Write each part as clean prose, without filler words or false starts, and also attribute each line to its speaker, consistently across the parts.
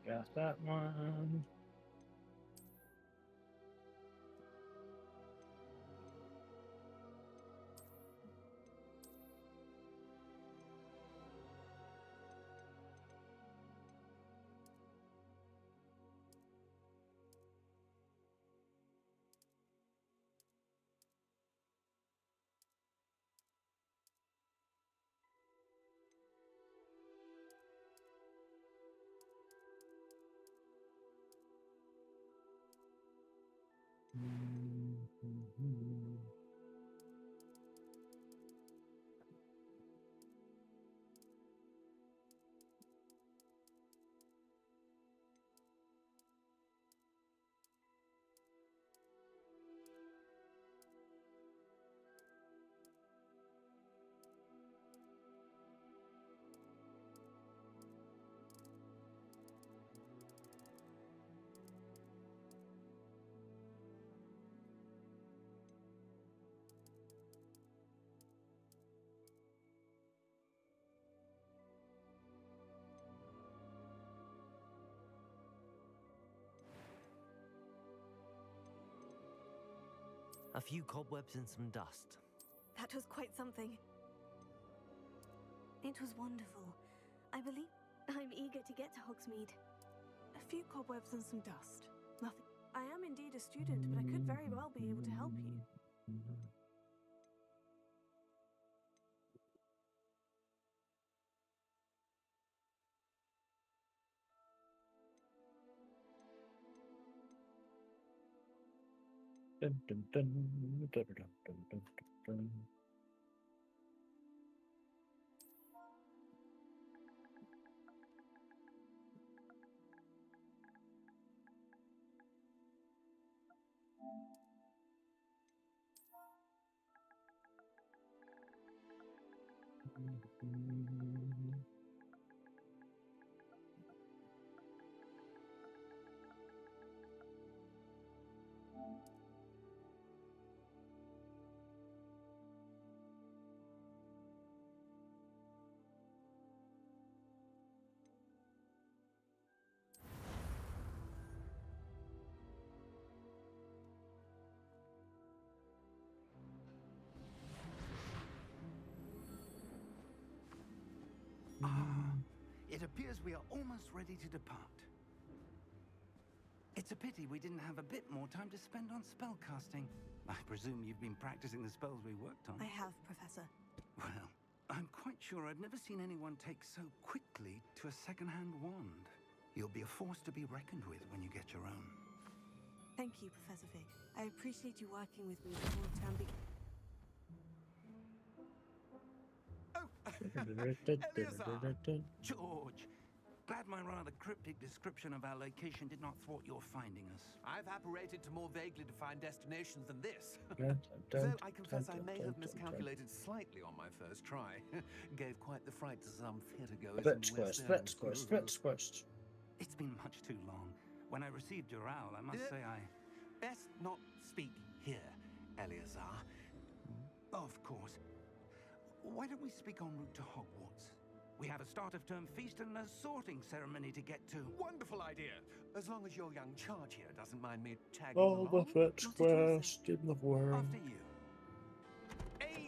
Speaker 1: Got that one.
Speaker 2: A few cobwebs and some dust.
Speaker 3: That was quite something. It was wonderful. I believe I'm eager to get to Hogsmeade.
Speaker 4: A few cobwebs and some dust. Nothing. I am indeed a student, but I could very well be able to help you.
Speaker 1: Dun, dun, dun, dun, dun, dun, dun, dun, dun.
Speaker 5: It appears we are almost ready to depart. It's a pity we didn't have a bit more time to spend on spellcasting. I presume you've been practicing the spells we worked on.
Speaker 4: I have, Professor.
Speaker 5: Well, I'm quite sure I've never seen anyone take so quickly to a second-hand wand. You'll be a force to be reckoned with when you get your own.
Speaker 4: Thank you, Professor Fig. I appreciate you working with me before term begins.
Speaker 5: George, glad my rather cryptic description of our location did not thwart your finding us.
Speaker 6: I've apparated to more vaguely defined destinations than this. Though I confess I may have miscalculated slightly on my first try. Gave quite the fright to some theatregoers in West End.
Speaker 5: It's been much too long. When I received your owl, I must say I...
Speaker 6: Best not speak here, Eleazar.
Speaker 5: Of course. Why don't we speak en route to Hogwarts? We have a start-of-term feast and a sorting ceremony to get to.
Speaker 6: Wonderful idea. As long as your young charge here doesn't mind me tagging
Speaker 1: All
Speaker 6: along.
Speaker 1: the first quest in the world.
Speaker 5: After you.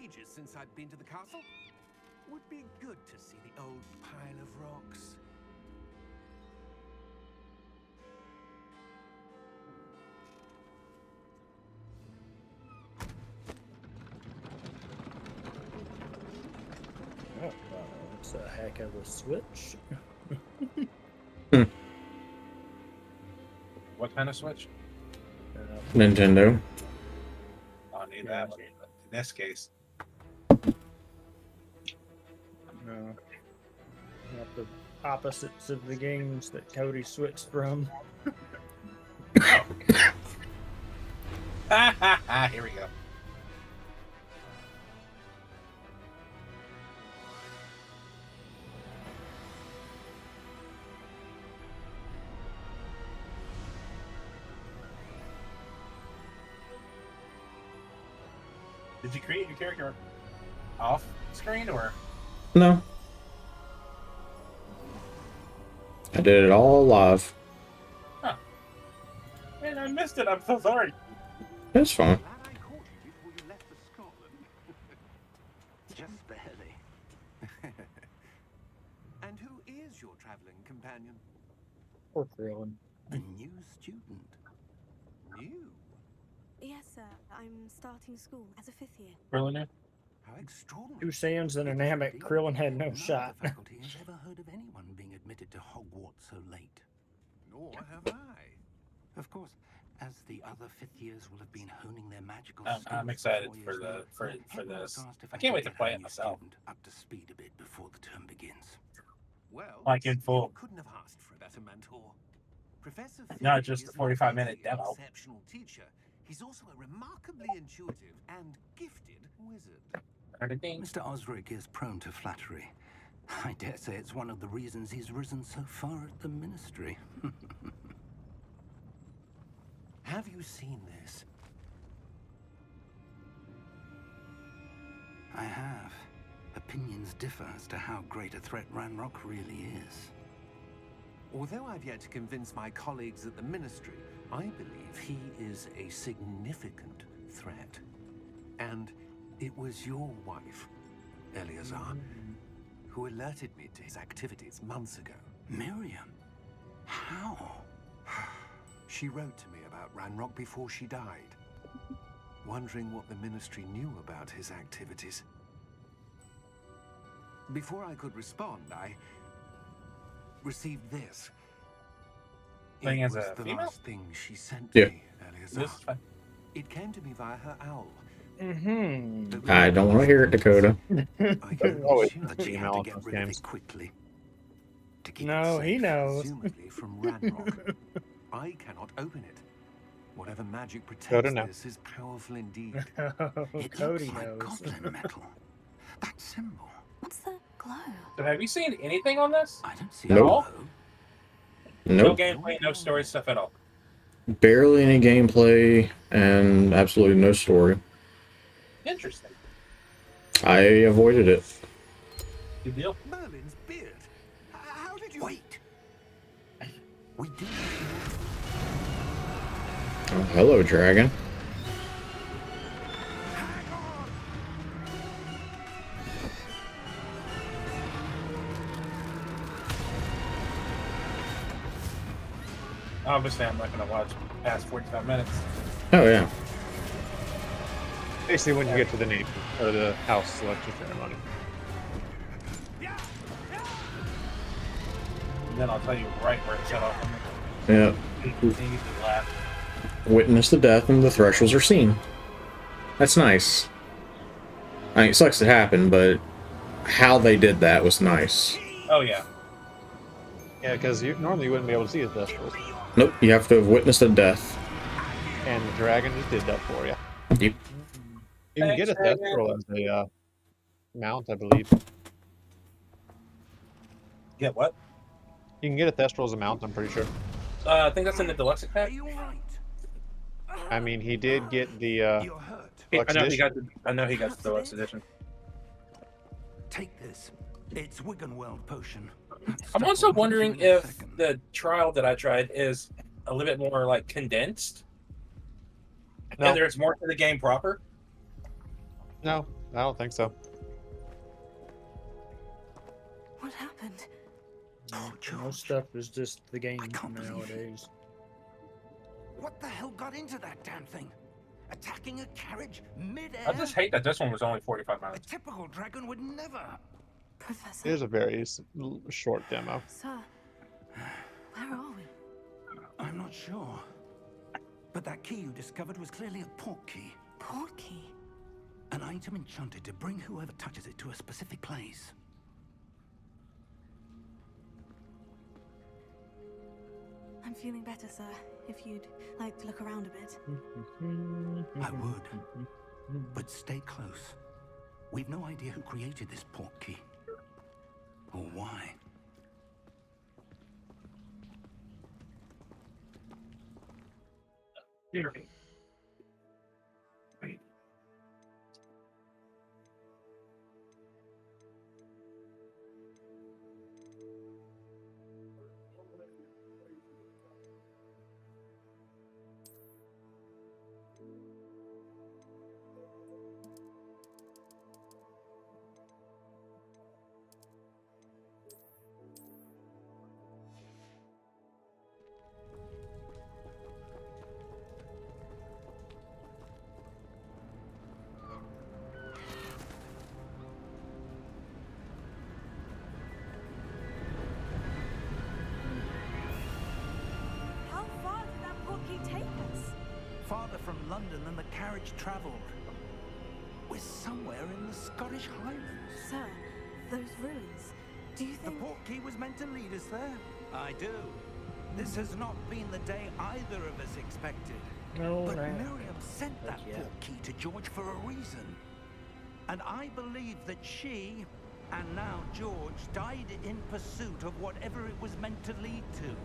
Speaker 6: Ages since I'd been to the castle. Would be good to see the old pile of rocks.
Speaker 1: Oh, wow, that's a heck of a switch.
Speaker 7: What kind of Switch?
Speaker 8: Nintendo.
Speaker 7: I don't need that one. But in this case,
Speaker 1: No. Not the opposites of the games that Cody switched from.
Speaker 7: Here we go. Did you create your character off screen or?
Speaker 8: No. I did it all live.
Speaker 7: Huh. Man, I missed it. I'm so sorry.
Speaker 8: It's fine.
Speaker 5: Glad I caught you before you left for Scotland. Just barely.
Speaker 6: And who is your traveling companion?
Speaker 1: Poor Krillin.
Speaker 5: A new student.
Speaker 6: New?
Speaker 3: Yes, sir. I'm starting school as a 5th year.
Speaker 7: Krillin?
Speaker 6: How extraordinary.
Speaker 1: 2 Saiyans and an Namek. Krillin had no shot.
Speaker 5: None of the faculty has ever heard of anyone being admitted to Hogwart so late.
Speaker 6: Nor have I.
Speaker 5: Of course, as the other 5th years will have been honing their magical skills.
Speaker 7: I'm excited
Speaker 5: 4
Speaker 7: for
Speaker 5: years later,
Speaker 7: for
Speaker 5: Hogwarts
Speaker 7: this.
Speaker 5: asked if
Speaker 7: I can't wait
Speaker 5: could
Speaker 7: to
Speaker 5: get
Speaker 7: play
Speaker 5: our
Speaker 7: it
Speaker 5: new
Speaker 7: myself.
Speaker 5: student up to speed a bit before the term begins.
Speaker 6: Well,
Speaker 7: Like in full.
Speaker 6: you couldn't have asked for a better mentor. Professor
Speaker 7: Not
Speaker 6: Philby
Speaker 7: just
Speaker 6: is
Speaker 7: a 45-minute
Speaker 6: not only an
Speaker 7: demo.
Speaker 6: exceptional teacher, he's also a remarkably intuitive and gifted wizard.
Speaker 5: Mr. Osric is prone to flattery. I dare say it's one of the reasons he's risen so far at the ministry.
Speaker 6: Have you seen this?
Speaker 5: I have. Opinions differ as to how great a threat Ranrock really is.
Speaker 6: Although I've yet to convince my colleagues at the ministry, I believe he is a significant threat. And it was your wife, Eleazar, who alerted me to his activities months ago.
Speaker 5: Miriam? How?
Speaker 6: She wrote to me about Ranrock before she died, wondering what the ministry knew about his activities. Before I could respond, I received this.
Speaker 7: Playing
Speaker 6: It
Speaker 7: as
Speaker 6: was
Speaker 7: a
Speaker 6: the
Speaker 7: female?
Speaker 6: last thing she sent
Speaker 8: Yeah.
Speaker 6: me, Eleazar.
Speaker 7: This is fine.
Speaker 6: It came to me via her owl.
Speaker 1: Mm-hmm.
Speaker 8: I don't want to hear it, Dakota.
Speaker 5: I can
Speaker 1: Oh,
Speaker 5: only
Speaker 1: it's
Speaker 5: assume that she had
Speaker 1: female
Speaker 5: to
Speaker 1: in
Speaker 5: get
Speaker 1: those
Speaker 5: rid of
Speaker 1: games.
Speaker 5: it quickly. To keep
Speaker 1: No,
Speaker 5: it
Speaker 1: he
Speaker 5: safe.
Speaker 1: knows.
Speaker 6: Presumably from Ranrock. I cannot open it. Whatever magic
Speaker 1: Coda
Speaker 6: protects
Speaker 1: knows.
Speaker 6: this is powerful indeed.
Speaker 5: It
Speaker 1: Cody
Speaker 5: looks like
Speaker 1: knows.
Speaker 5: goblin metal. That symbol.
Speaker 3: What's the glow?
Speaker 7: So have you seen anything on this?
Speaker 5: I don't see
Speaker 8: Nope.
Speaker 5: a glow.
Speaker 7: No
Speaker 8: Nope.
Speaker 7: gameplay, no story stuff at all.
Speaker 8: Barely any gameplay and absolutely no story.
Speaker 7: Interesting.
Speaker 8: I avoided it.
Speaker 7: Good deal.
Speaker 6: Merlin's beard. How did you...
Speaker 5: Wait. We do.
Speaker 8: Oh, hello, dragon.
Speaker 7: Obviously, I'm not going to watch past 45 minutes.
Speaker 8: Oh, yeah.
Speaker 1: Basically, when you get to the name or the house selection ceremony.
Speaker 7: And then I'll tell you right where it set off.
Speaker 8: Yeah.
Speaker 7: You usually laugh.
Speaker 8: Witness the death and the thresholds are seen. That's nice. I mean, it sucks it happened, but how they did that was nice.
Speaker 7: Oh, yeah.
Speaker 1: Yeah, because normally you wouldn't be able to see his Thestrals.
Speaker 8: Nope, you have to have witnessed a death.
Speaker 1: And the dragon just did that for you.
Speaker 8: Yep.
Speaker 1: You can get a
Speaker 7: Thanks,
Speaker 1: Thestral as a mount, I believe.
Speaker 7: Get what?
Speaker 1: You can get a Thestral as a mount, I'm pretty sure.
Speaker 7: I think that's in the deluxe
Speaker 5: Are
Speaker 7: pack.
Speaker 5: you alright?
Speaker 1: I mean, he did get the
Speaker 5: You're hurt.
Speaker 7: I know he
Speaker 1: edition.
Speaker 7: got the. I know he got the deluxe edition.
Speaker 5: Take this. It's Wiggenweld potion.
Speaker 7: I'm also wondering if the trial that I tried is a little bit more like condensed,
Speaker 1: No,
Speaker 7: and there's more to the game proper.
Speaker 1: no, I don't think so.
Speaker 3: What happened?
Speaker 5: Oh, George.
Speaker 1: Most stuff is just the game
Speaker 5: I can't believe it.
Speaker 1: nowadays.
Speaker 5: What the hell got into that damn thing? Attacking a carriage mid-air?
Speaker 7: I just hate that this one was only 45
Speaker 5: A
Speaker 7: minutes.
Speaker 5: typical dragon would never.
Speaker 3: Professor.
Speaker 1: It is a very short demo.
Speaker 3: Sir, where are we?
Speaker 5: I'm not sure. But that key you discovered was clearly a port key.
Speaker 3: Port key.
Speaker 5: An item enchanted to bring whoever touches it to a specific place.
Speaker 3: I'm
Speaker 4: feeling better, sir. If you'd like to look around a bit.
Speaker 5: I would. But stay close. We've no idea who created this portkey. Or why.
Speaker 7: Here.
Speaker 4: How far did that portkey take us?
Speaker 5: Farther from London than the carriage travelled. We're somewhere in the Scottish Highlands.
Speaker 4: Sir, those ruins. Do you
Speaker 5: The
Speaker 4: think...
Speaker 5: portkey was meant to lead us there. I do. This has not been the day either of us expected.
Speaker 9: No,
Speaker 5: But
Speaker 9: right.
Speaker 5: Miriam sent that
Speaker 9: Yeah.
Speaker 5: portkey to George for a reason. And I believe that she, and now George, died in pursuit of whatever it was meant to lead to.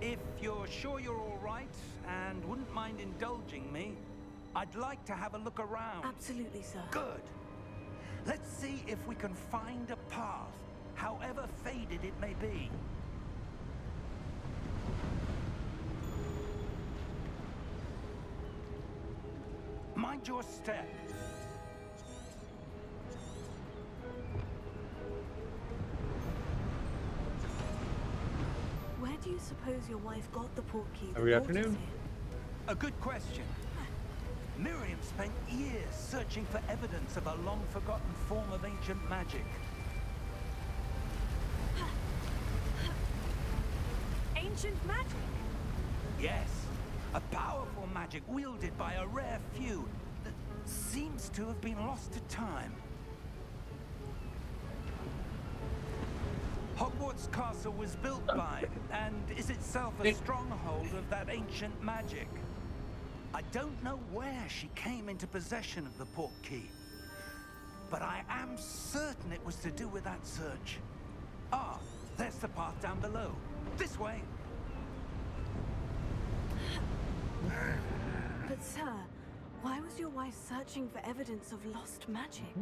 Speaker 5: If you're sure you're all right, and wouldn't mind indulging me, I'd like to have a look around.
Speaker 4: Absolutely, sir.
Speaker 5: Good. Let's see if we can find a path, however faded it may be. Mind your step.
Speaker 4: Where do you suppose your wife got the portkey? that
Speaker 1: Every
Speaker 4: brought us
Speaker 1: afternoon.
Speaker 4: here?
Speaker 5: A good question. Miriam spent years searching for evidence of a long-forgotten form of ancient magic.
Speaker 4: Ancient magic?
Speaker 5: Yes, a powerful magic wielded by a rare few that seems to have been lost to time. Hogwart's castle was built by, and is itself a stronghold of that ancient magic. I don't know where she came into possession of the portkey, but I am certain it was to do with that search. Ah, there's the path down below. This way.
Speaker 4: But sir, why was your wife searching for evidence of lost magic?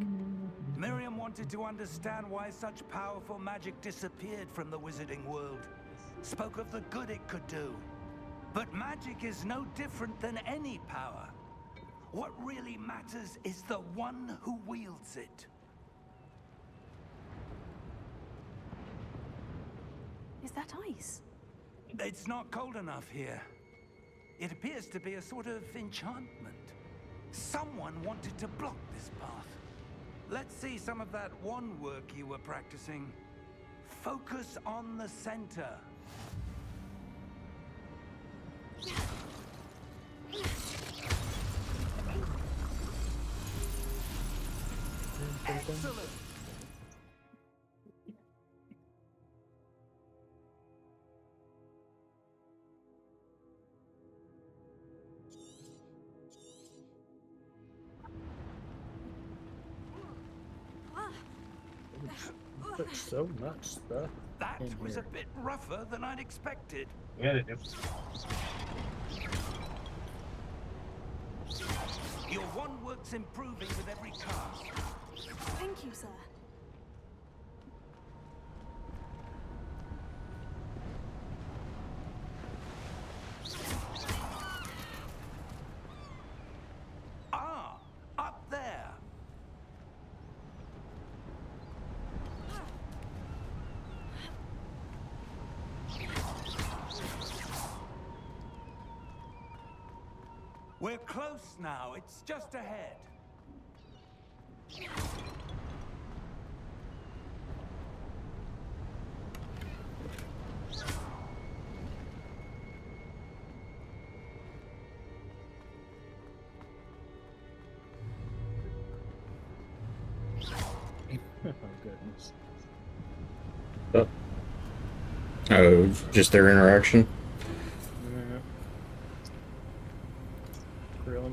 Speaker 5: Miriam wanted to understand why such powerful magic disappeared from the wizarding world. Spoke of the good it could do. But magic is no different than any power. What really matters is the one who wields it.
Speaker 4: Is that ice?
Speaker 5: It's not cold enough here. It appears to be a sort of enchantment. Someone wanted to block this path. Let's see some of that wand work you were practicing. Focus on the center. Excellent!
Speaker 9: But so much stuff.
Speaker 5: That
Speaker 9: in
Speaker 5: was a
Speaker 9: here.
Speaker 5: bit rougher than I'd expected.
Speaker 7: Yeah, they do.
Speaker 5: Your wand work's improving with every cast.
Speaker 4: Thank you, sir.
Speaker 5: Ah, up there. We're close now. It's just ahead.
Speaker 9: Oh goodness.
Speaker 8: Oh, just their interaction.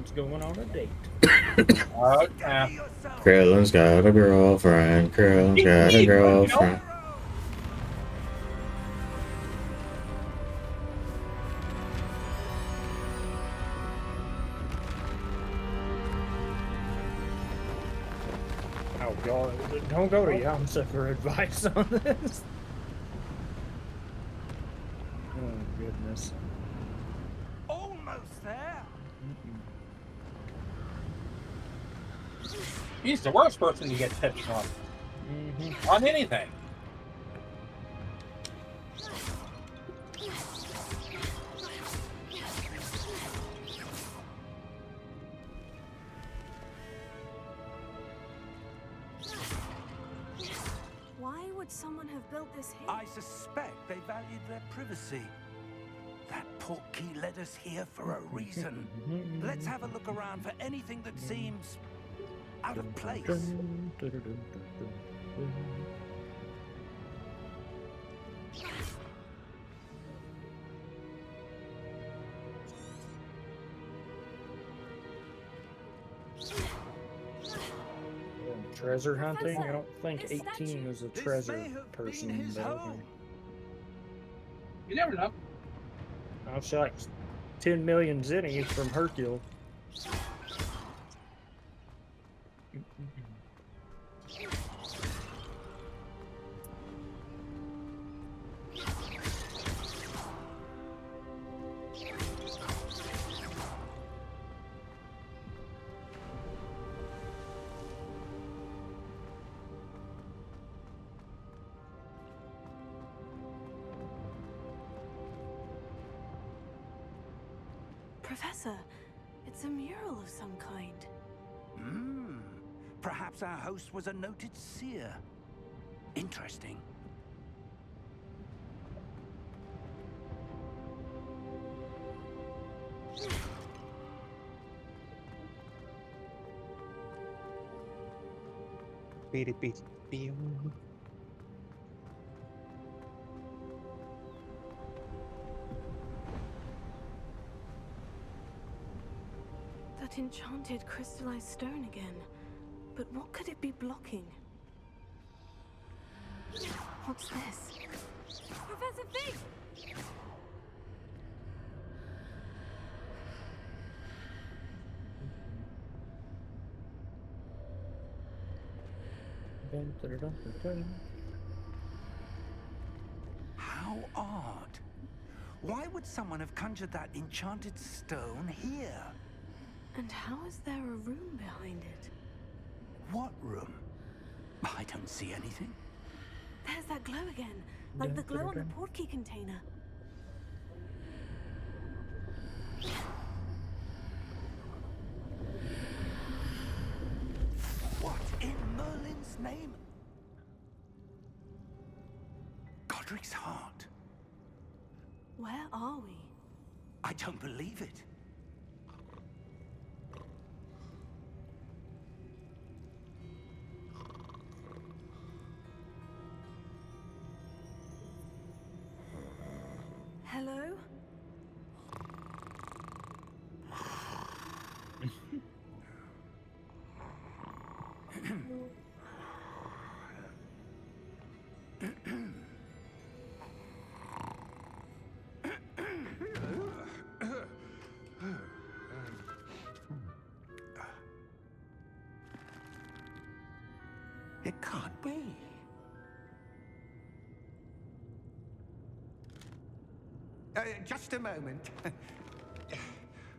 Speaker 9: Krillin's going on a date.
Speaker 7: Oh, yeah.
Speaker 8: Krillin's got a girlfriend. Krillin's got a girlfriend.
Speaker 9: Oh God! Don't go to Yamsa for advice on this. Oh goodness.
Speaker 5: Almost there.
Speaker 7: He's the worst person to get tips on. On anything.
Speaker 4: Why would someone have built this here?
Speaker 5: I suspect they valued their privacy. That portkey led us here for a reason. Let's have a look around for anything that seems out of place.
Speaker 9: Treasure hunting? I don't think
Speaker 4: This
Speaker 9: 18
Speaker 4: statue.
Speaker 9: is a
Speaker 5: This
Speaker 9: treasure
Speaker 5: may have
Speaker 9: person.
Speaker 5: been his
Speaker 9: But
Speaker 5: home.
Speaker 7: You never know.
Speaker 9: I'll say like 10 million zennies from Hercule.
Speaker 4: Professor, it's a mural of some kind.
Speaker 5: Perhaps our host was a noted seer. Interesting.
Speaker 1: Beady beady beady.
Speaker 4: That enchanted crystallized stone again. But what could it be blocking? What's this? Professor Fig!
Speaker 5: How odd. Why would someone have conjured that enchanted stone here?
Speaker 4: And how is there a room behind it?
Speaker 5: What room? I don't see anything.
Speaker 4: There's that glow again, like the glow on the portkey container.
Speaker 5: What in Merlin's name? Godric's heart.
Speaker 4: Where are we?
Speaker 5: I don't believe it.
Speaker 4: Hello?
Speaker 5: It can't be.
Speaker 6: Just a moment.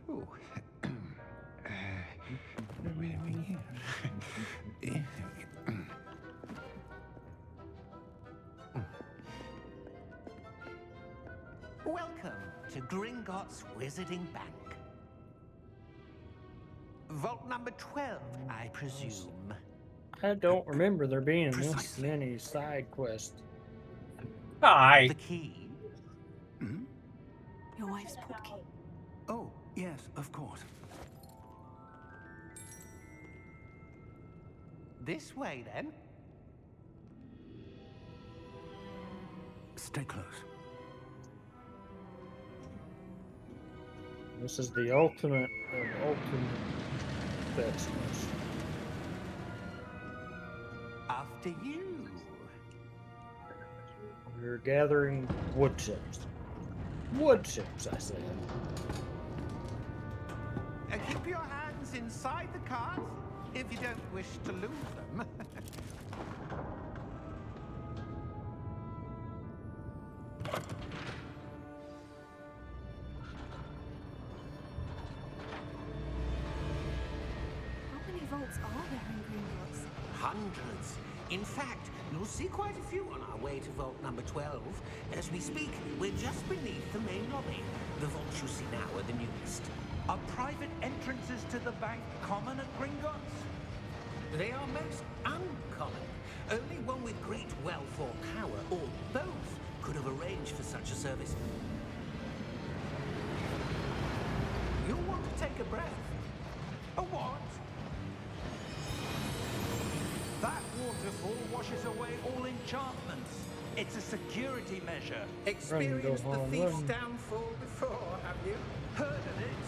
Speaker 6: Ooh. Where are we here? Welcome to Gringotts Wizarding Bank. Vault number 12, I presume.
Speaker 9: I don't remember there being this
Speaker 5: Precisely.
Speaker 9: many side quests.
Speaker 7: Hi.
Speaker 6: The key.
Speaker 4: Your wife's portkey.
Speaker 5: Oh, yes, of course.
Speaker 6: This way, then.
Speaker 5: Stay close.
Speaker 9: This is the ultimate of ultimate vegetables.
Speaker 5: After you.
Speaker 9: We're gathering wood chips. Wood chips, I said.
Speaker 6: Keep your hands inside the cart if you don't wish to lose them.
Speaker 4: How many vaults are there in Gringotts?
Speaker 10: Hundreds. In fact, you'll see quite a few on our way to vault number 12. As we speak, we're just beneath the main lobby. The vaults you see now are the newest.
Speaker 5: Are private entrances to the bank common at Gringotts?
Speaker 10: They are most uncommon. Only one with great wealth or power, or both, could have arranged for such a service. You'll want to take a breath.
Speaker 5: A what? That waterfall washes away all enchantments. It's a security measure.
Speaker 10: Experienced the
Speaker 9: Run,
Speaker 10: thief's
Speaker 9: run.
Speaker 10: downfall before, have you?
Speaker 5: Heard of it?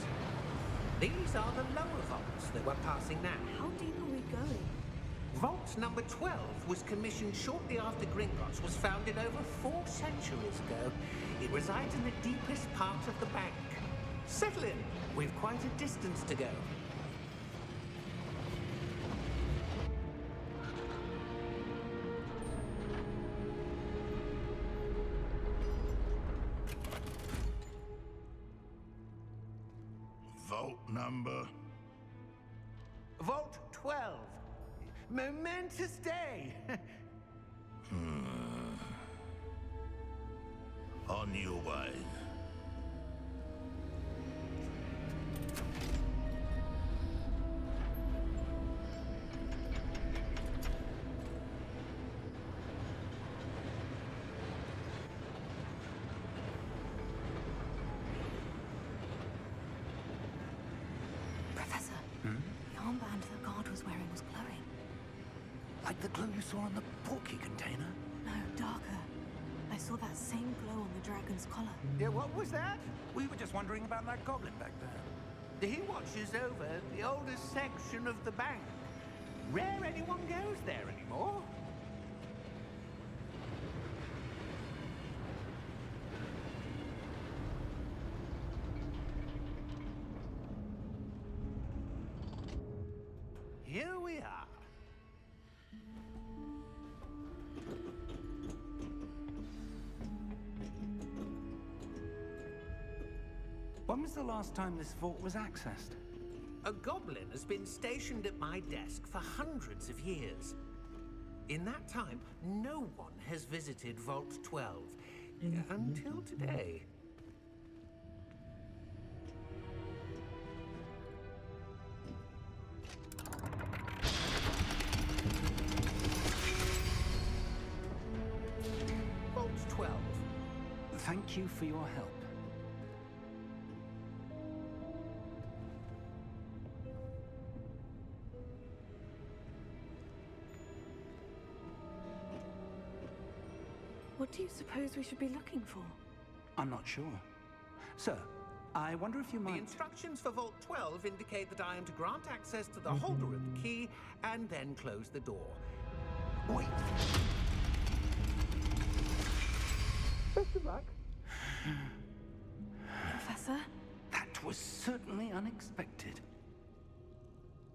Speaker 10: These are the lower vaults that we're passing now.
Speaker 4: How deep are we going?
Speaker 10: Vault number 12 was commissioned shortly after Gringotts was founded over 4 centuries ago. It resides in the deepest part of the bank. Settle in. We've quite a distance to go.
Speaker 11: Vault number.
Speaker 6: Vault 12. Momentous day.
Speaker 11: On your way.
Speaker 4: Professor, the armband the guard was wearing was glowing.
Speaker 5: Like the glow you saw on the porky container?
Speaker 4: No, darker. I saw that same glow on the dragon's collar.
Speaker 6: Yeah, what was that?
Speaker 5: We were just wondering about that goblin back there.
Speaker 6: He watches over the oldest section of the bank. Rare anyone goes there anymore. Here we are.
Speaker 5: When was the last time this vault was accessed?
Speaker 10: A goblin has been stationed at my desk for hundreds of years. In that time, no one has visited Vault 12. Until today. Vault 12.
Speaker 5: Thank you for your help.
Speaker 4: What do you suppose we should be looking for?
Speaker 5: I'm not sure. Sir, I wonder if you
Speaker 10: The
Speaker 5: might...
Speaker 10: instructions for Vault 12 indicate that I am to grant access to the holder of the key and then close the door.
Speaker 5: Wait!
Speaker 10: Best of luck.
Speaker 4: Professor?
Speaker 5: That was certainly unexpected.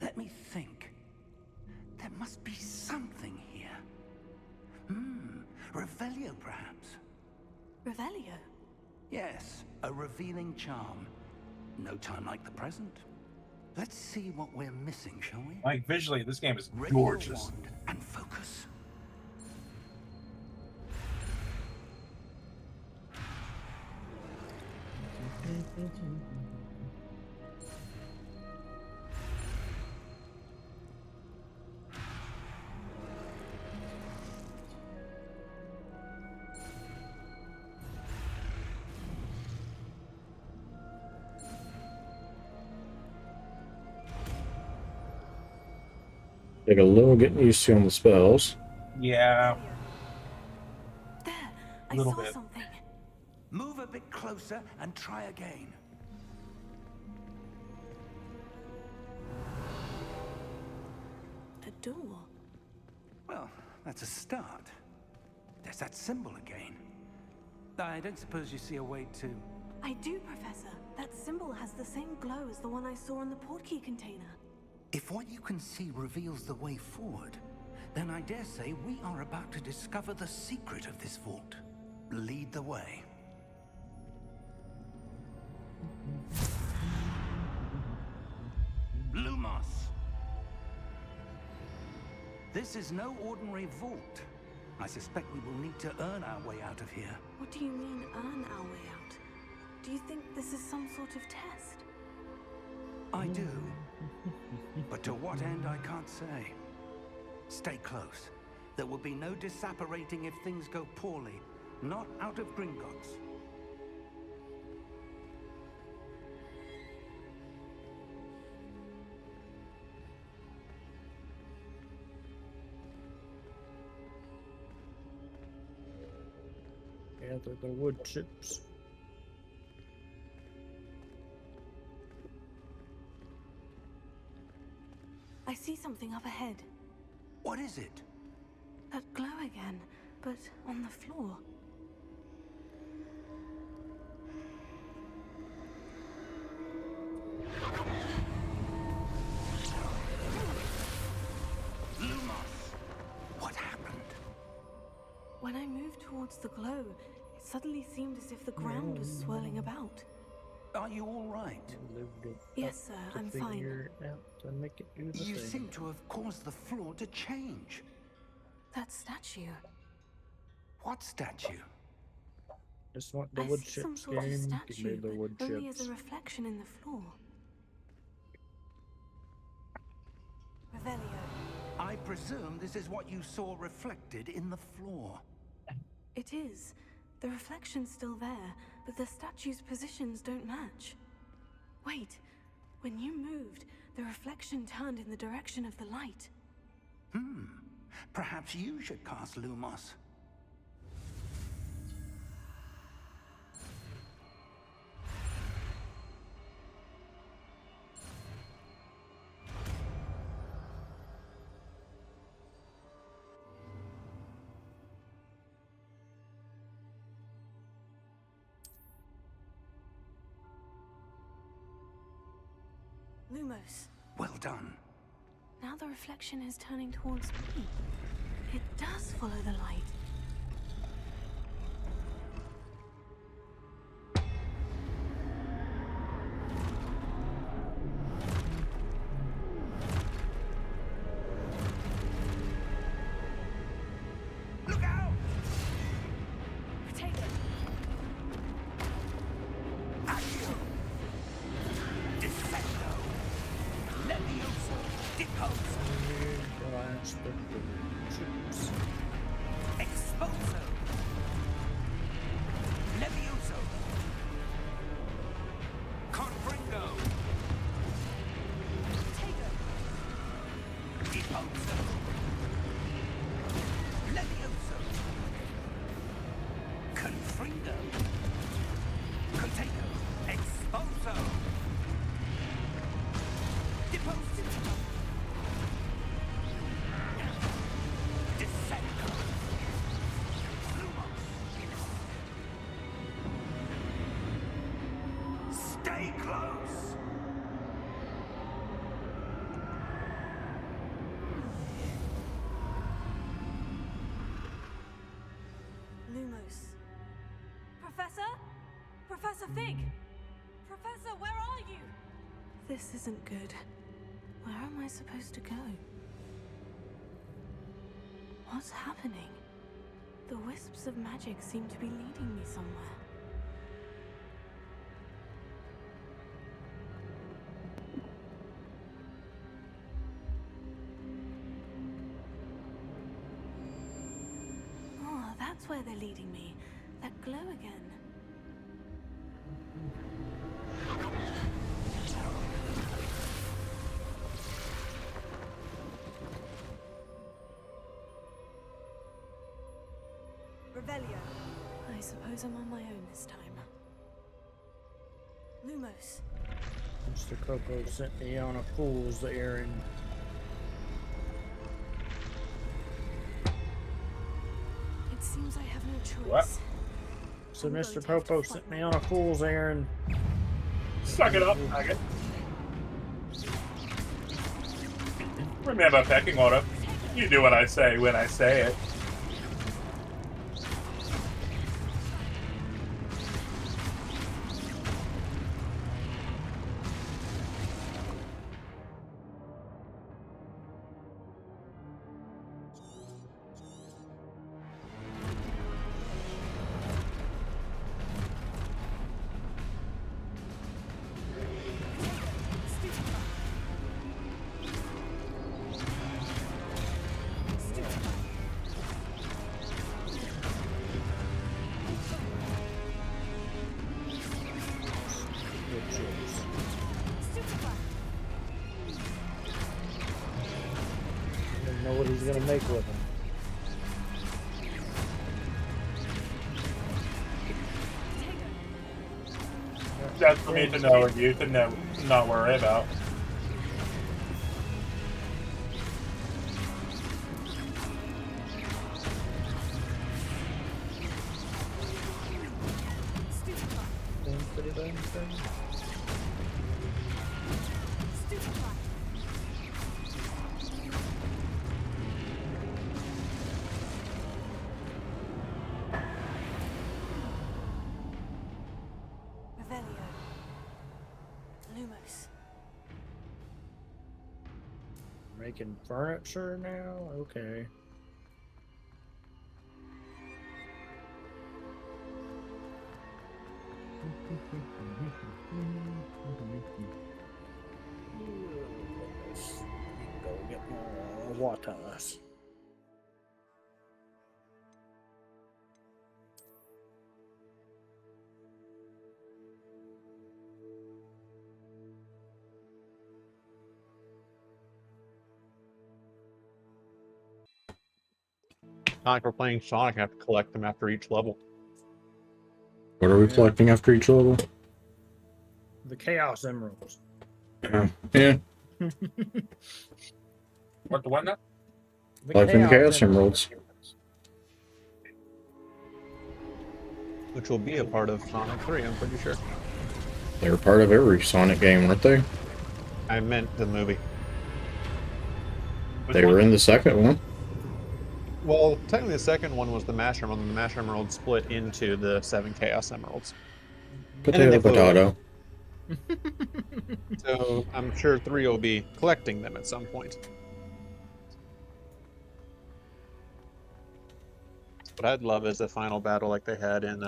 Speaker 5: Let me think. There must be something here. Revelio, perhaps?
Speaker 4: Revelio?
Speaker 5: Yes, a revealing charm. No time like the present. Let's see what we're missing, shall we?
Speaker 7: Like, visually, this game is
Speaker 5: Ready your
Speaker 7: gorgeous.
Speaker 5: wand and focus.
Speaker 8: Take a little getting used to on the spells.
Speaker 7: Yeah,
Speaker 4: There!
Speaker 7: a
Speaker 4: I saw
Speaker 7: little bit.
Speaker 4: something.
Speaker 5: Move a bit closer and try again.
Speaker 10: Vault 12. The vault number 12 indicates that I am to grant access to the holder of the key and then close the door.
Speaker 5: Wait!
Speaker 10: Best of luck.
Speaker 5: Move a bit closer and try again.
Speaker 4: door.
Speaker 5: Well, that's a start. There's that symbol again. I don't suppose you see a way to...
Speaker 4: I do, Professor. That symbol has the same glow as the one I saw in the portkey container.
Speaker 5: If what you can see reveals the way forward, then I dare say we are about to discover the secret of this vault. Lead the way. Lumos! This is no ordinary vault. I suspect we will need to earn our way out of here.
Speaker 4: What do you mean, earn our way out? Do you think this is some sort of test?
Speaker 5: I do. But to what end, I can't say. Stay close. There will be no disapparating if things go poorly. Not out of Gringotts.
Speaker 9: Yeah, they're the wood chips.
Speaker 4: I see something up ahead.
Speaker 5: What is it?
Speaker 4: That glow again, but on the floor.
Speaker 5: Lumos! What happened?
Speaker 4: When I moved towards the glow, it suddenly seemed as if the ground was swirling about.
Speaker 5: Are you all right?
Speaker 4: Yes, sir, I'm fine.
Speaker 5: You seem to have caused the floor to change.
Speaker 4: That statue.
Speaker 5: What statue?
Speaker 9: Just want the
Speaker 4: I
Speaker 9: wood
Speaker 4: see some
Speaker 9: chips
Speaker 4: sort of
Speaker 9: game. Give me
Speaker 4: statue,
Speaker 9: the wood
Speaker 4: but only as
Speaker 9: chips.
Speaker 4: a reflection in the floor. Revelio.
Speaker 5: I presume this is what you saw reflected in the floor.
Speaker 4: It is. The reflection's still there, but the statue's positions don't match. Wait, when you moved, the reflection turned in the direction of the light.
Speaker 5: Perhaps you should cast Lumos.
Speaker 4: Lumos.
Speaker 5: Well done.
Speaker 4: Now the reflection is turning towards me. It does follow the light.
Speaker 5: Look out!
Speaker 4: Potato.
Speaker 5: Accio! Defendo! Levioso! Deposo! Exposo! Levioso! Confringo!
Speaker 4: Potato.
Speaker 5: Deposo! Levioso! Confringo! Contago! Exposo! Deposo! Descendo! Lumos! Stay close!
Speaker 4: Lumos. Professor? Professor Fig! Professor, where are you? This isn't good. Where am I supposed to go? What's happening? The wisps of magic seem to be leading me somewhere. Oh, that's where they're leading me. That glow again. Revelio. I suppose I'm on my own this time. Lumos.
Speaker 9: Mr. Coco sent me on a fool's errand.
Speaker 4: choice.
Speaker 7: What?
Speaker 9: So Mr. Popo sent me on a fool's errand.
Speaker 7: Suck it up, nugget. Remember, pecking order. You do what I say when I say it.
Speaker 9: Don't know what he's gonna make with him.
Speaker 7: That's for me to know and you to know, not worry about.
Speaker 4: Revelio. Lumos.
Speaker 9: Making furniture now? Okay. Go get more waters.
Speaker 1: Not like we're playing Sonic and have to collect them after each level.
Speaker 8: What are we collecting after each level?
Speaker 9: The Chaos Emeralds.
Speaker 8: Yeah.
Speaker 7: What the one now?
Speaker 8: Collecting the Chaos Emeralds.
Speaker 1: Which will be a part of Sonic 3, I'm pretty sure.
Speaker 8: They were part of every Sonic game, weren't they?
Speaker 1: I meant the movie.
Speaker 8: They were in the second one.
Speaker 1: Well, technically the second one was the Master Emerald, and the Master Emerald split into the 7 Chaos Emeralds.
Speaker 8: Potato.
Speaker 1: So I'm sure 3 will be collecting them at some point. What I'd love is a final battle like they had in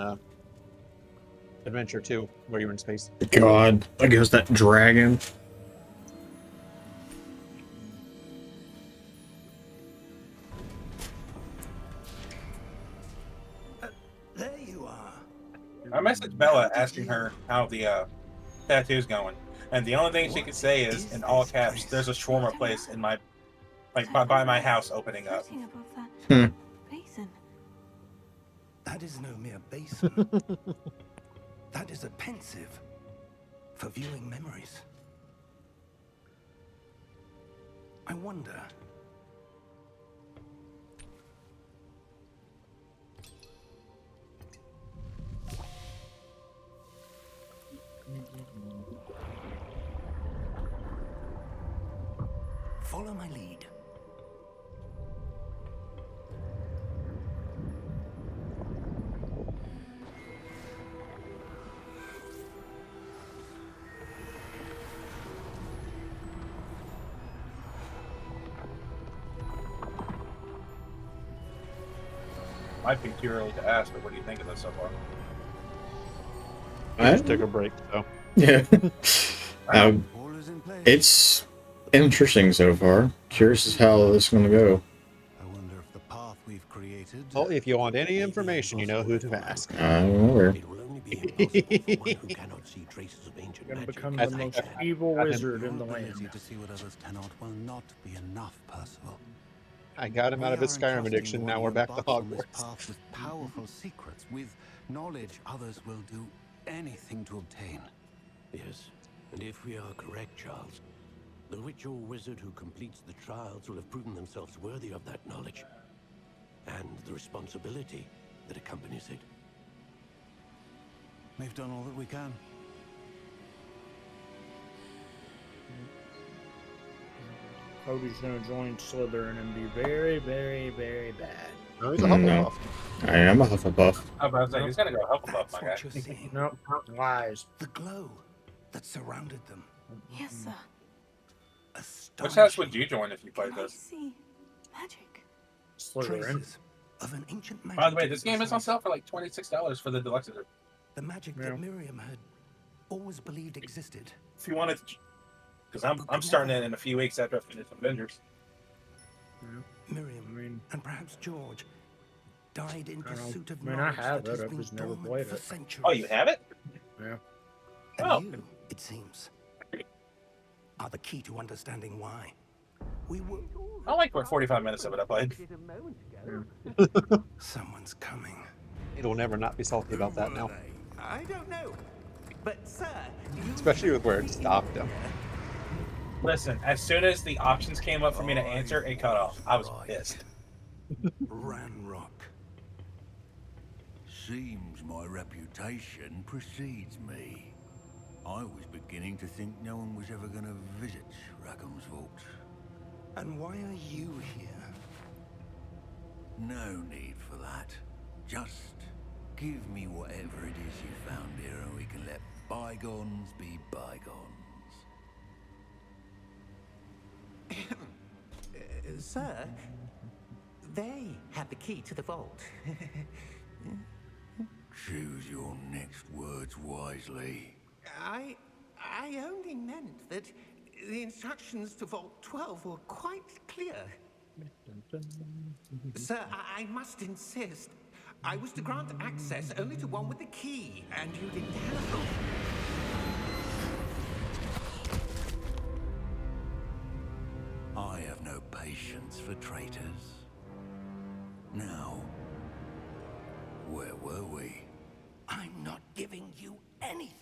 Speaker 1: Adventure 2, where you were in space.
Speaker 8: God, I guess that dragon.
Speaker 5: There you are.
Speaker 7: I messaged Bella asking her how the tattoo's going, and the only thing she could say is, in all caps, "There's a shawarma place in my, like, by my house opening up."
Speaker 4: Basin.
Speaker 5: That is no mere basin. That is a pensive for viewing memories. I wonder. Follow my lead.
Speaker 7: Might be too early to ask, but what do you think of this so far?
Speaker 1: I just took a break, so.
Speaker 8: Yeah. It's interesting so far. Curious as how this is going to go.
Speaker 6: I wonder if the path we've created.
Speaker 1: Well, if you want any information, you know who to ask.
Speaker 8: I'm aware.
Speaker 6: It will only be impossible for one who cannot see traces of ancient
Speaker 9: Gonna
Speaker 6: magic.
Speaker 9: become the most evil wizard in the
Speaker 6: Your
Speaker 9: land.
Speaker 6: ability to see what others cannot will not be enough, Percival.
Speaker 1: I got him out of his
Speaker 6: We are
Speaker 1: Skyrim
Speaker 6: entrusting
Speaker 1: addiction,
Speaker 6: the
Speaker 1: now
Speaker 6: one
Speaker 1: we're
Speaker 6: who
Speaker 1: back to
Speaker 6: embarks on this
Speaker 1: Hogwarts.
Speaker 6: path with powerful secrets, with knowledge others will do anything to obtain.
Speaker 12: Yes, and if we are correct, Charles, the witch or wizard who completes the trials will have proven themselves worthy of that knowledge. And the responsibility that accompanies it.
Speaker 5: We've done all that we can.
Speaker 9: Cody's gonna join Slytherin and be very, very, very bad.
Speaker 1: No, he's a Hufflepuff.
Speaker 8: I am a Hufflepuff.
Speaker 7: I was like, he's gonna go Hufflepuff,
Speaker 5: That's
Speaker 7: my
Speaker 5: what
Speaker 7: guy.
Speaker 5: you're seeing.
Speaker 9: No, lies.
Speaker 5: The glow that surrounded them.
Speaker 4: Yes, sir.
Speaker 7: Which house would you join if you played
Speaker 4: I
Speaker 7: this?
Speaker 4: see magic.
Speaker 9: Slytherin.
Speaker 5: Traces of an ancient magic.
Speaker 7: By the way, this game is on sale for like $26 for the deluxe edition.
Speaker 5: The magic that Miriam had always believed existed.
Speaker 7: If you wanted to, because I'm starting it in a few weeks after I finish Avengers.
Speaker 5: Miriam and perhaps George died in pursuit of
Speaker 9: I
Speaker 5: knowledge
Speaker 9: have
Speaker 5: that
Speaker 9: it.
Speaker 5: has
Speaker 9: I've
Speaker 5: been
Speaker 9: just never
Speaker 5: dormant
Speaker 9: played
Speaker 5: for
Speaker 9: it.
Speaker 5: centuries.
Speaker 7: Oh, you have it?
Speaker 9: Yeah.
Speaker 5: And
Speaker 7: Oh.
Speaker 5: you, it seems, are the key to understanding why. We were.
Speaker 7: I like for 45 minutes of it I played.
Speaker 5: Someone's coming.
Speaker 1: It'll never not be salty about that now.
Speaker 10: I don't know. But, sir,
Speaker 1: Especially with where it stopped him.
Speaker 7: Listen, as soon as the options came up for me to answer, it cut off. I was pissed.
Speaker 5: Ranrock.
Speaker 11: Seems my reputation precedes me. I was beginning to think no one was ever going to visit Rackham's vault.
Speaker 5: And why are you here?
Speaker 11: No need for that. Just give me whatever it is you found here and we can let bygones be bygones.
Speaker 10: Sir, they have the key to the vault.
Speaker 11: Choose your next words wisely.
Speaker 10: I only meant that the instructions to Vault 12 were quite clear. Sir, I must insist. I was to grant access only to one with the key, and you didn't have it.
Speaker 11: I have no patience for traitors. Now, where were we?
Speaker 5: I'm not giving you anything.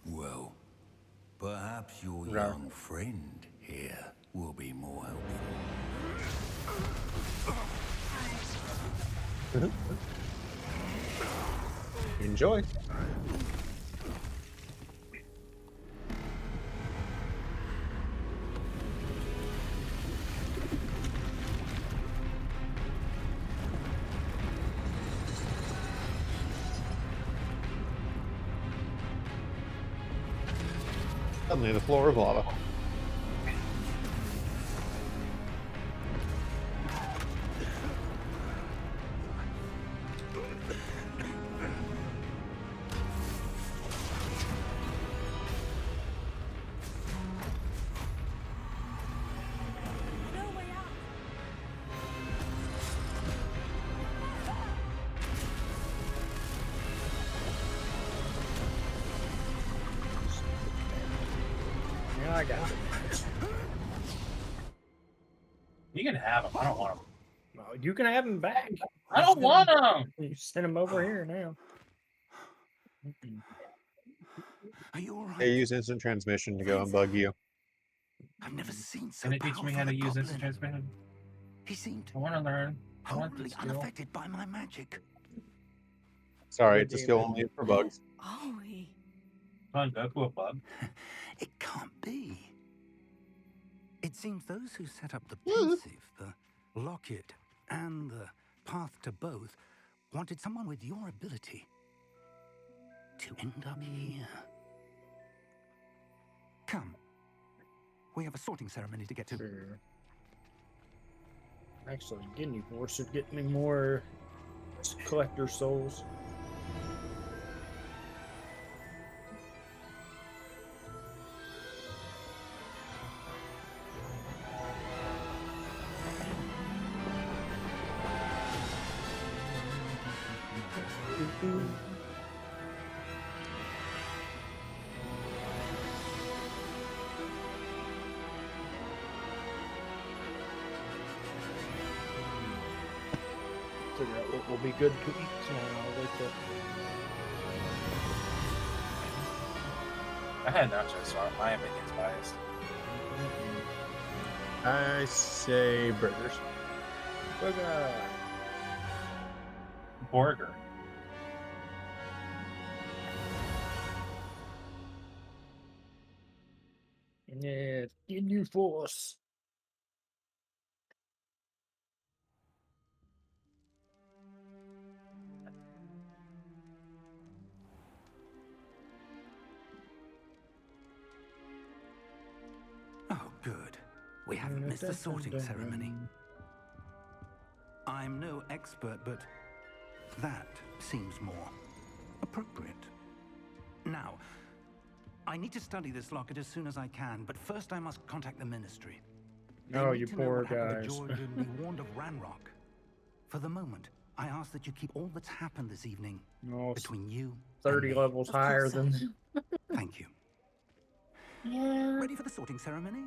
Speaker 11: Well, perhaps your young friend here will be more helpful.
Speaker 1: Enjoy. Suddenly the floor is lava.
Speaker 9: Yeah, I got it.
Speaker 7: You can have them. I don't want them.
Speaker 9: No, you can have him back.
Speaker 7: I don't want them.
Speaker 9: You send him over here now.
Speaker 5: Are you all right?
Speaker 1: They use instant transmission to go and bug you.
Speaker 5: I've never seen so
Speaker 7: Can it teach me how to use instant transmission?
Speaker 5: He seemed
Speaker 7: I want to learn. I want
Speaker 5: wholly
Speaker 7: this skill.
Speaker 5: unaffected by my magic.
Speaker 1: Sorry, it's a skill only for bugs.
Speaker 4: Are we?
Speaker 7: Son, Goku a bug.
Speaker 5: It can't be. It seems those who set up the pensive, the locket, and the path to both wanted someone with your ability to end up here. Come. We have a sorting ceremony to get to.
Speaker 9: Sure. Actually, Guinea Horse should get me more collector souls. Figure out what will be good to eat now. Like
Speaker 7: I had nachos, so my opinion's biased.
Speaker 1: I say burgers.
Speaker 7: Borger.
Speaker 9: Yeah, in you force.
Speaker 5: Oh, good. We haven't missed the sorting ceremony. I'm no expert, but that seems more appropriate. Now, I need to study this locket as soon as I can, but first I must contact the Ministry. They
Speaker 9: Oh,
Speaker 5: need
Speaker 9: you
Speaker 5: to know
Speaker 9: poor
Speaker 5: what happened
Speaker 9: guys.
Speaker 5: to George and be warned of Ranrock. For the moment, I ask that you keep all that's happened this evening between you
Speaker 9: 30
Speaker 5: and me.
Speaker 9: levels higher than.
Speaker 5: Thank you.
Speaker 9: Yeah.
Speaker 5: Ready for the sorting ceremony?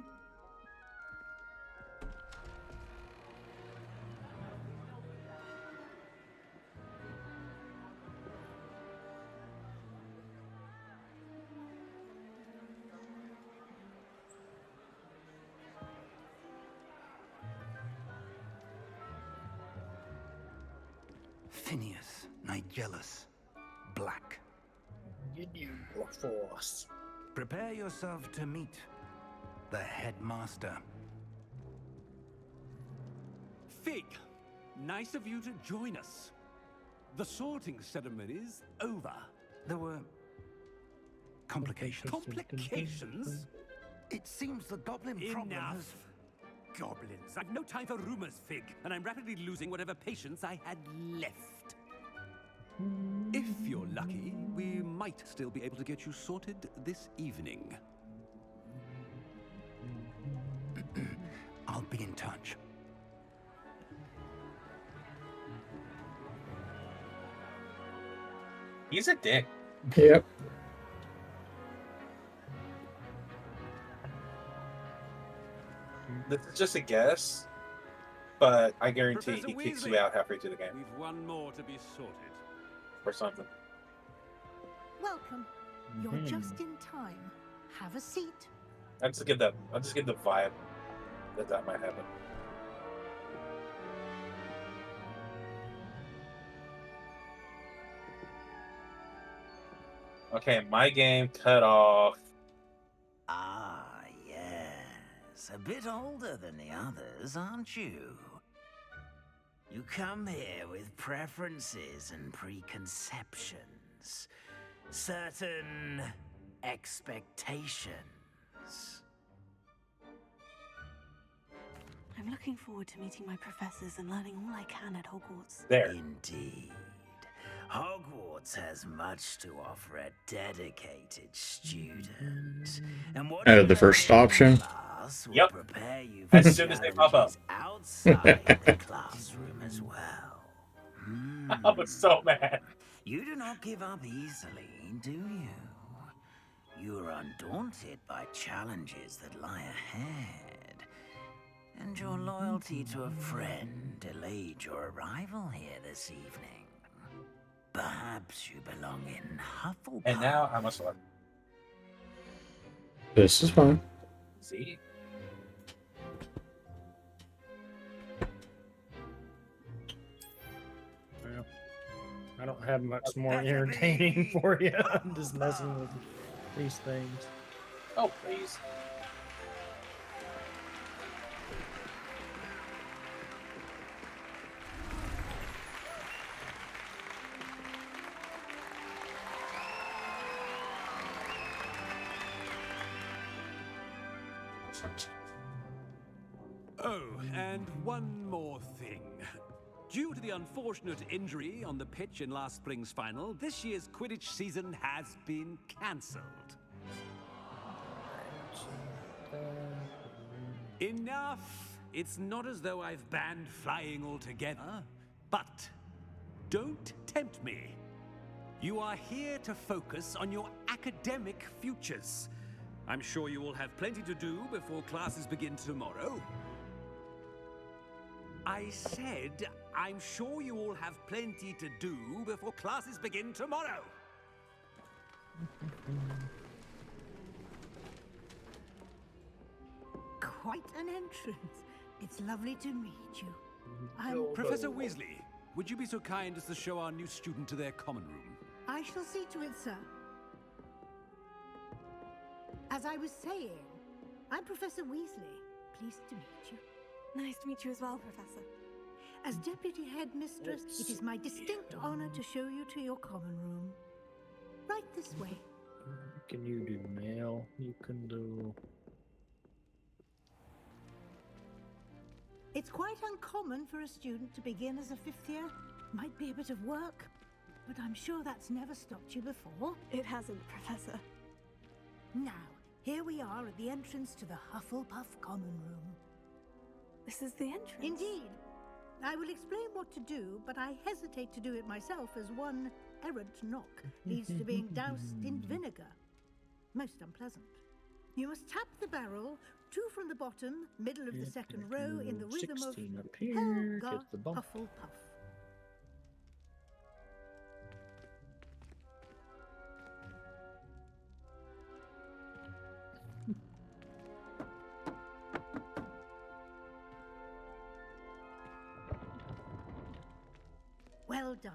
Speaker 5: Phineas, Nigellus, Black.
Speaker 9: In you force.
Speaker 5: Prepare yourself to meet the headmaster.
Speaker 12: Fig, nice of you to join us. The sorting ceremony's over.
Speaker 5: There were complications.
Speaker 12: Complications?
Speaker 5: It seems the goblin problem
Speaker 12: Enough.
Speaker 5: has...
Speaker 12: Goblins. I've no time for rumors, Fig, and I'm rapidly losing whatever patience I had left. If you're lucky, we might still be able to get you sorted this evening.
Speaker 5: I'll be in touch.
Speaker 7: He's a dick.
Speaker 8: Yep.
Speaker 7: This is just a guess, but I guarantee he kicks you out halfway through the game.
Speaker 12: We've one more to be sorted.
Speaker 7: Or something.
Speaker 13: Welcome. You're just in time. Have a seat.
Speaker 7: I just get the vibe that might happen. Okay, my game cut off.
Speaker 2: Ah, yes. A bit older than the others, aren't you? You come here with preferences and preconceptions. Certain expectations.
Speaker 4: I'm looking forward to meeting my professors and learning all I can at Hogwarts.
Speaker 7: There.
Speaker 2: Indeed. Hogwarts has much to offer a dedicated student. And what
Speaker 8: The first option.
Speaker 7: Yep.
Speaker 2: prepare you
Speaker 7: As soon as they pop up.
Speaker 2: outside the classroom as well.
Speaker 7: I was so mad.
Speaker 2: You do not give up easily, do you? You are undaunted by challenges that lie ahead. And your loyalty to a friend delayed your arrival here this evening. Perhaps you belong in Hufflepuff.
Speaker 7: And now I must look.
Speaker 8: This is fine.
Speaker 7: See?
Speaker 9: Well, I don't have much more entertaining for you. I'm just messing with these things.
Speaker 7: Oh, please.
Speaker 12: Oh, and one more thing. Due to the unfortunate injury on the pitch in last spring's final, this year's Quidditch season has been cancelled. Enough! It's not as though I've banned flying altogether, but don't tempt me. You are here to focus on your academic futures. I'm sure you will have plenty to do before classes begin tomorrow. I said, I'm sure you all have plenty to do before classes begin tomorrow.
Speaker 13: Quite an entrance. It's lovely to meet you.
Speaker 12: Professor Weasley, would you be so kind as to show our new student to their common room?
Speaker 13: I shall see to it, sir. As I was saying, I'm Professor Weasley. Pleased to meet you.
Speaker 4: Nice to meet you as well, Professor.
Speaker 13: As Deputy Headmistress, it is my distinct honor to show you to your common room. Right this way.
Speaker 9: Can you do mail? You can do...
Speaker 13: It's quite uncommon for a student to begin as a 5th year. Might be a bit of work, but I'm sure that's never stopped you before.
Speaker 4: It hasn't, Professor.
Speaker 13: Now, here we are at the entrance to the Hufflepuff common room.
Speaker 4: This is the entrance?
Speaker 13: Indeed. I will explain what to do, but I hesitate to do it myself as one errant knock leads to being doused in vinegar. Most unpleasant. You must tap the barrel, 2 from the bottom, middle of the second row, in the rhythm of
Speaker 9: up here,
Speaker 13: Helga
Speaker 9: get the bump.
Speaker 13: Hufflepuff. Well done.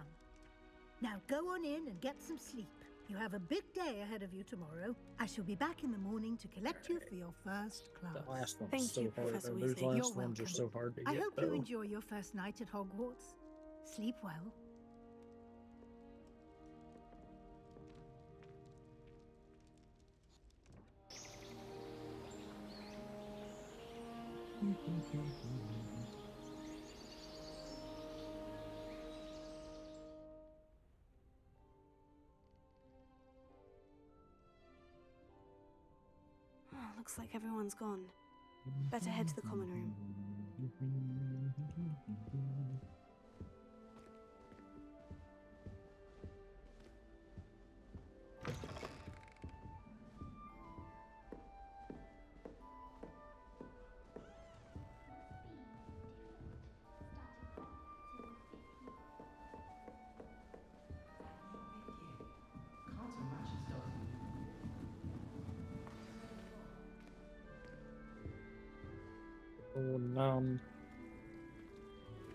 Speaker 13: Now go on in and get some sleep. You have a big day ahead of you tomorrow. I shall be back in the morning to collect you for your first class.
Speaker 9: That last one's
Speaker 4: Thank
Speaker 9: so
Speaker 4: you,
Speaker 9: hard.
Speaker 4: Professor
Speaker 9: Those
Speaker 4: Weasley.
Speaker 9: last
Speaker 13: You're
Speaker 9: ones
Speaker 13: welcome.
Speaker 9: are so hard to
Speaker 13: I
Speaker 9: get.
Speaker 13: hope you
Speaker 9: though.
Speaker 13: enjoy your first night at Hogwarts. Sleep well.
Speaker 4: Oh, looks like everyone's gone. Better head to the common room.
Speaker 3: Oh,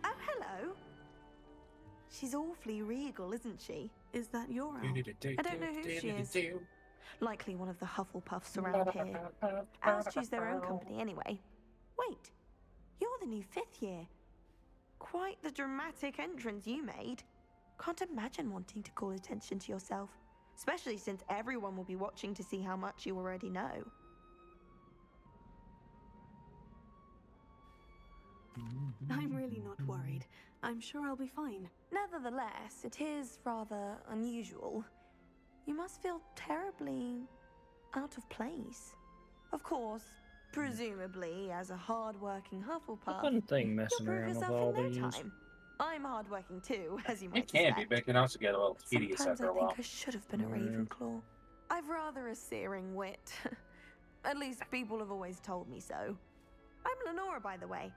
Speaker 3: hello. She's awfully regal, isn't she?
Speaker 4: Is that your owl?
Speaker 3: I don't know who she is. Likely one of the Hufflepuffs around here. Owls choose their own company anyway. Wait, you're the new 5th year. Quite the dramatic entrance you made. Can't imagine wanting to call attention to yourself, especially since everyone will be watching to see how much you already know.
Speaker 4: I'm really not worried. I'm sure I'll be fine.
Speaker 3: Nevertheless, it is rather unusual. You must feel terribly out of place. Of course, presumably, as a hard-working Hufflepuff,
Speaker 9: Fun thing
Speaker 3: you'll
Speaker 9: messing
Speaker 3: prove
Speaker 9: around with
Speaker 3: yourself
Speaker 9: all
Speaker 3: in no
Speaker 9: these.
Speaker 3: time. I'm hard-working too, as you might
Speaker 7: It can be,
Speaker 3: suspect.
Speaker 7: but it can also get a little tedious
Speaker 3: Sometimes
Speaker 7: after
Speaker 3: I
Speaker 7: a while.
Speaker 3: think I should have been a Ravenclaw. I've rather a searing wit. At least people have always told me so. I'm Lenora, by the way.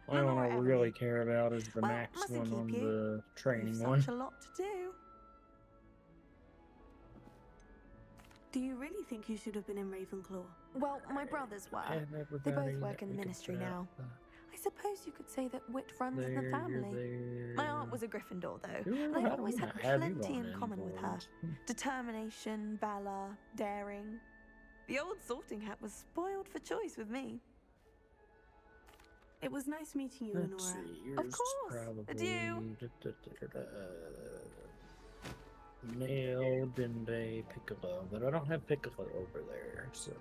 Speaker 9: The only one I
Speaker 3: Lenora
Speaker 9: really
Speaker 3: Emily.
Speaker 9: care about is the
Speaker 3: Well,
Speaker 9: max
Speaker 3: mustn't
Speaker 9: one
Speaker 3: keep
Speaker 9: on
Speaker 3: you.
Speaker 9: the training
Speaker 3: We've
Speaker 9: one.
Speaker 3: such a lot to do.
Speaker 4: Do you really think you should have been in Ravenclaw?
Speaker 3: Well, my brothers were.
Speaker 9: And
Speaker 3: They
Speaker 9: everybody
Speaker 3: both work
Speaker 9: that
Speaker 3: in the
Speaker 9: we can
Speaker 3: ministry
Speaker 9: put
Speaker 3: now.
Speaker 9: out
Speaker 3: I suppose you could say that wit runs in
Speaker 9: there,
Speaker 3: the
Speaker 9: you're
Speaker 3: family.
Speaker 9: there.
Speaker 3: My aunt was a Gryffindor, though,
Speaker 9: Ooh,
Speaker 3: and I
Speaker 9: how
Speaker 3: always
Speaker 9: do
Speaker 3: had
Speaker 9: I have you
Speaker 3: plenty
Speaker 9: on
Speaker 3: in common with her.
Speaker 9: boards?
Speaker 3: Determination, valor, daring. The old sorting hat was spoiled for choice with me.
Speaker 4: It was nice meeting you,
Speaker 9: Let's
Speaker 4: Lenora.
Speaker 9: see, yours
Speaker 3: Of
Speaker 9: is
Speaker 3: course.
Speaker 9: probably
Speaker 3: Adieu.
Speaker 9: Nail, Dende, Piccolo, but I don't have Piccolo over there, so.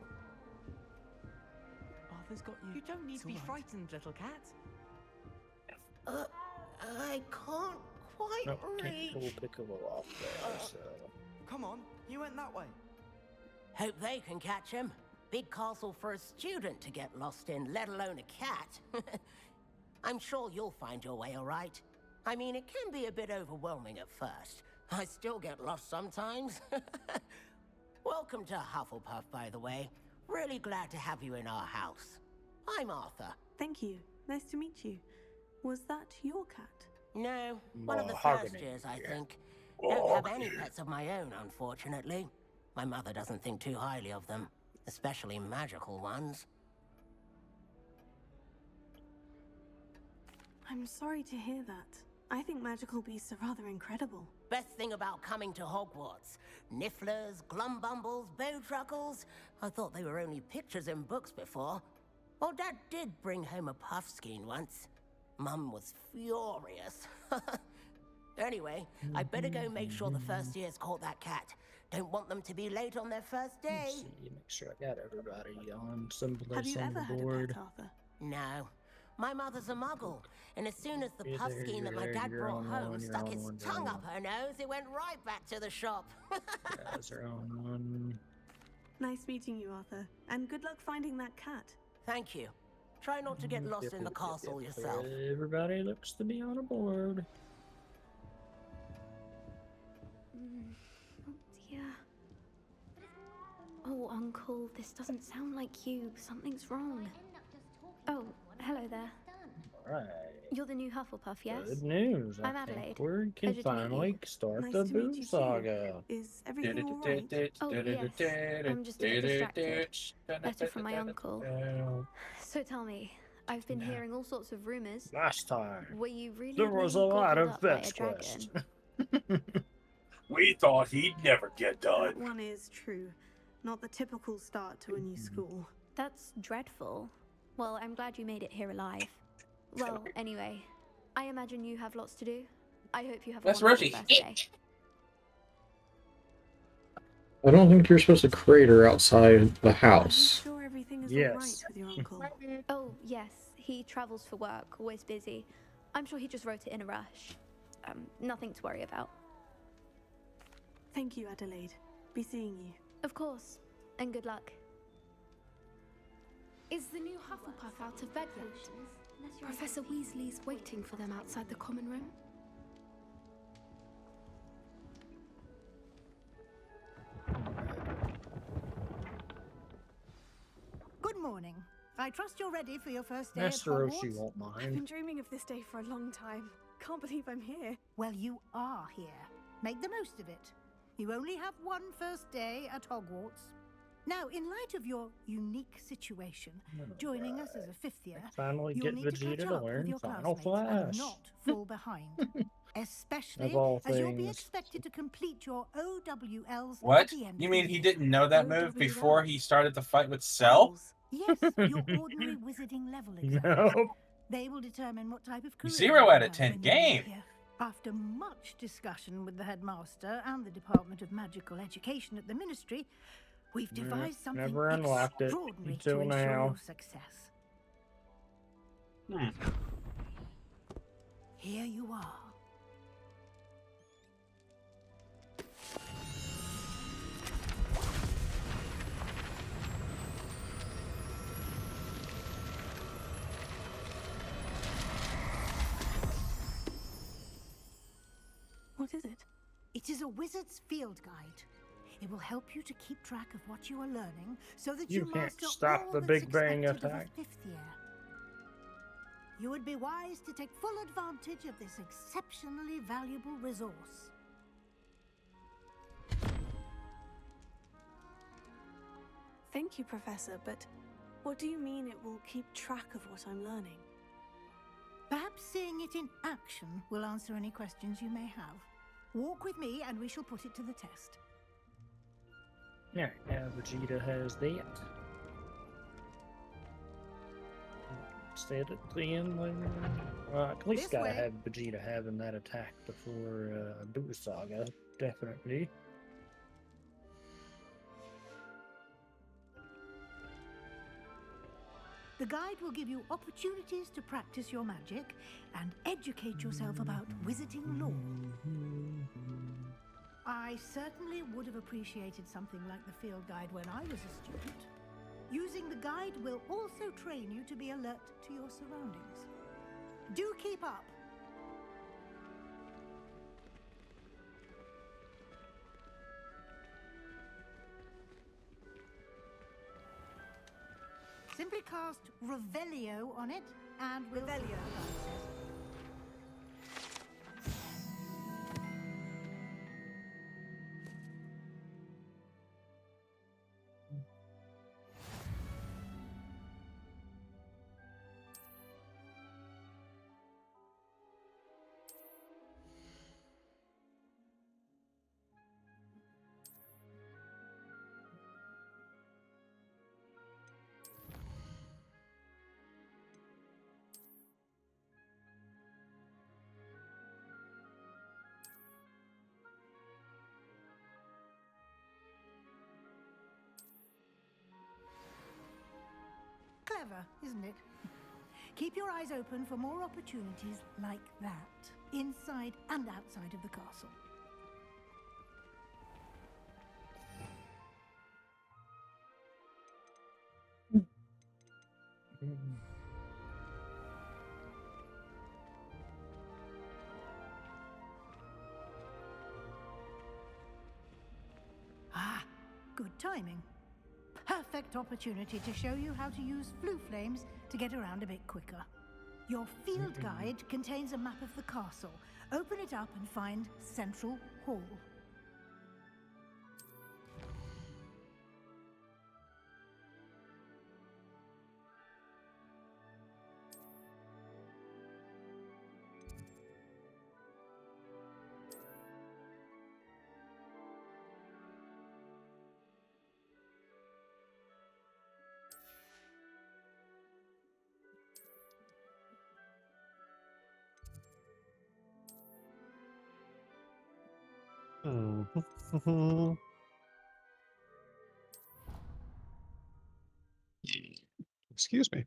Speaker 14: Arthur's got you.
Speaker 15: You don't need
Speaker 14: It's
Speaker 15: to be
Speaker 14: all right.
Speaker 15: frightened, little cat.
Speaker 10: I can't quite
Speaker 9: Nope, can't
Speaker 10: reach.
Speaker 9: pull Piccolo off there, so.
Speaker 14: Come on, you went that way.
Speaker 16: Hope they can catch him. Big castle for a student to get lost in, let alone a cat. I'm sure you'll find your way all right. I mean, it can be a bit overwhelming at first. I still get lost sometimes. Welcome to Hufflepuff, by the way. Really glad to have you in our house. I'm Arthur.
Speaker 4: Thank you. Nice to meet you. Was that your cat?
Speaker 16: No, one of the
Speaker 9: Mahogany,
Speaker 16: first years, I
Speaker 9: yeah.
Speaker 16: think. Don't have any pets of my own, unfortunately. My mother doesn't think too highly of them, especially magical ones.
Speaker 4: I'm sorry to hear that. I think magical beasts are rather incredible.
Speaker 16: Best thing about coming to Hogwarts. Nifflers, glumbumbles, bowtruckles. I thought they were only pictures in books before. Well, Dad did bring home a puffskein once. Mum was furious. Anyway, I better go make sure the first years caught that cat. Don't want them to be late on their first day.
Speaker 9: Let's see, make sure I got everybody on someplace
Speaker 4: Have you
Speaker 9: on
Speaker 4: ever
Speaker 9: the
Speaker 4: had
Speaker 9: board.
Speaker 4: a pet, Arthur?
Speaker 16: No. My mother's a muggle, and as soon as the
Speaker 9: You're there,
Speaker 16: puffskein that
Speaker 9: you're
Speaker 16: my
Speaker 9: there,
Speaker 16: dad
Speaker 9: you're
Speaker 16: brought
Speaker 9: on
Speaker 16: home
Speaker 9: one, you're
Speaker 16: stuck
Speaker 9: on
Speaker 16: its
Speaker 9: one, you're
Speaker 16: tongue
Speaker 9: on
Speaker 16: up her nose, it went right back to the shop.
Speaker 9: Guys are on one.
Speaker 4: Nice meeting you, Arthur. And good luck finding that cat.
Speaker 16: Thank you. Try not to get lost in the castle yourself.
Speaker 9: Everybody looks to be on a board.
Speaker 4: Oh dear. Oh, Uncle, this doesn't sound like you. Something's wrong. Oh, hello there.
Speaker 9: Alright.
Speaker 4: You're the new Hufflepuff, yes?
Speaker 9: Good news.
Speaker 4: I'm
Speaker 9: I think
Speaker 4: Adelaide.
Speaker 9: we can
Speaker 4: Pleasure to meet
Speaker 9: finally
Speaker 4: you.
Speaker 9: start
Speaker 4: Nice
Speaker 9: the
Speaker 4: to meet
Speaker 9: Boo
Speaker 4: you too.
Speaker 9: Saga.
Speaker 4: Is everything all right? Oh, yes. I'm just a bit distracted. Letter from my uncle. So tell me, I've been hearing all sorts of rumors.
Speaker 9: Last time,
Speaker 4: Were you really
Speaker 9: there was a
Speaker 4: being
Speaker 9: lot
Speaker 4: gobbled
Speaker 9: of
Speaker 4: up by a
Speaker 9: fetch
Speaker 4: dragon?
Speaker 9: quests.
Speaker 7: We thought he'd never get done.
Speaker 4: That one is true. Not the typical start to a new school.
Speaker 15: That's dreadful. Well, I'm glad you made it here alive. Well, anyway, I imagine you have lots to do. I hope you have a
Speaker 7: That's
Speaker 15: wonderful
Speaker 7: Roshi.
Speaker 15: first day.
Speaker 8: I don't think you're supposed to crate her outside the house.
Speaker 4: Sure everything is
Speaker 9: Yes.
Speaker 4: all right with your uncle.
Speaker 15: Oh, yes. He travels for work, always busy. I'm sure he just wrote it in a rush. Nothing to worry about.
Speaker 4: Thank you, Adelaide. Be seeing you.
Speaker 15: Of course. And good luck.
Speaker 4: Is the new Hufflepuff out of bed yet? Professor Weasley's waiting for them outside the common room.
Speaker 13: Good morning. I trust you're ready for your first day
Speaker 9: Master
Speaker 13: at Hogwarts.
Speaker 9: Roshi won't
Speaker 4: I've been
Speaker 9: mind.
Speaker 4: dreaming of this day for a long time. Can't believe I'm here.
Speaker 13: Well, you are here. Make the most of it. You only have one first day at Hogwarts. Now, in light of your unique situation, joining us as a fifth year,
Speaker 9: Finally
Speaker 13: you'll
Speaker 9: get
Speaker 13: need to
Speaker 9: Vegeta
Speaker 13: catch
Speaker 9: to
Speaker 13: up with
Speaker 9: learn
Speaker 13: your
Speaker 9: Final
Speaker 13: classmates and
Speaker 9: Flash.
Speaker 13: not fall behind. Especially
Speaker 9: Of all
Speaker 13: as you'll be
Speaker 9: things.
Speaker 13: expected to complete your OWLs
Speaker 7: What?
Speaker 13: at the end
Speaker 7: You
Speaker 13: of
Speaker 7: mean
Speaker 13: the
Speaker 7: he
Speaker 13: year.
Speaker 7: didn't know that move before he started the fight with Cell?
Speaker 13: Yes, your ordinary wizarding level exams.
Speaker 9: No.
Speaker 13: They will determine what type of career
Speaker 7: 0
Speaker 13: you
Speaker 7: out of
Speaker 13: have
Speaker 7: 10
Speaker 13: when you leave
Speaker 7: game.
Speaker 13: here. After much discussion with the headmaster and the Department of Magical Education at the Ministry, we've devised something
Speaker 9: Never unlocked it
Speaker 13: extraordinary
Speaker 9: until
Speaker 13: to ensure
Speaker 9: now.
Speaker 13: your success. Here you are.
Speaker 4: What is it?
Speaker 13: It is a wizard's field guide. It will help you to keep track of what you are learning so that
Speaker 9: You
Speaker 13: you
Speaker 9: can't
Speaker 13: master
Speaker 9: stop
Speaker 13: all
Speaker 9: the
Speaker 13: that's
Speaker 9: Big Bang
Speaker 13: expected of a
Speaker 9: attack.
Speaker 13: fifth year. You would be wise to take full advantage of this exceptionally valuable resource.
Speaker 4: Thank you, Professor, but what do you mean it will keep track of what I'm learning?
Speaker 13: Perhaps seeing it in action will answer any questions you may have. Walk with me and we shall put it to the test.
Speaker 9: Yeah, now Vegeta has that. Instead at the end, well, at least
Speaker 13: This
Speaker 9: gotta
Speaker 13: way.
Speaker 9: have Vegeta having that attack before Boo Saga, definitely.
Speaker 13: The guide will give you opportunities to practice your magic and educate yourself about wizarding lore. I certainly would have appreciated something like the field guide when I was a student. Using the guide will also train you to be alert to your surroundings. Do keep up! Simply cast Revelio on it, and we'll... Revelio. clever, isn't it? Keep your eyes open for more opportunities like that, inside and outside of the castle. Ah, good timing. Perfect opportunity to show you how to use flue flames to get around a bit quicker. Your field guide contains a map of the castle. Open it up and find Central Hall.
Speaker 1: Excuse me.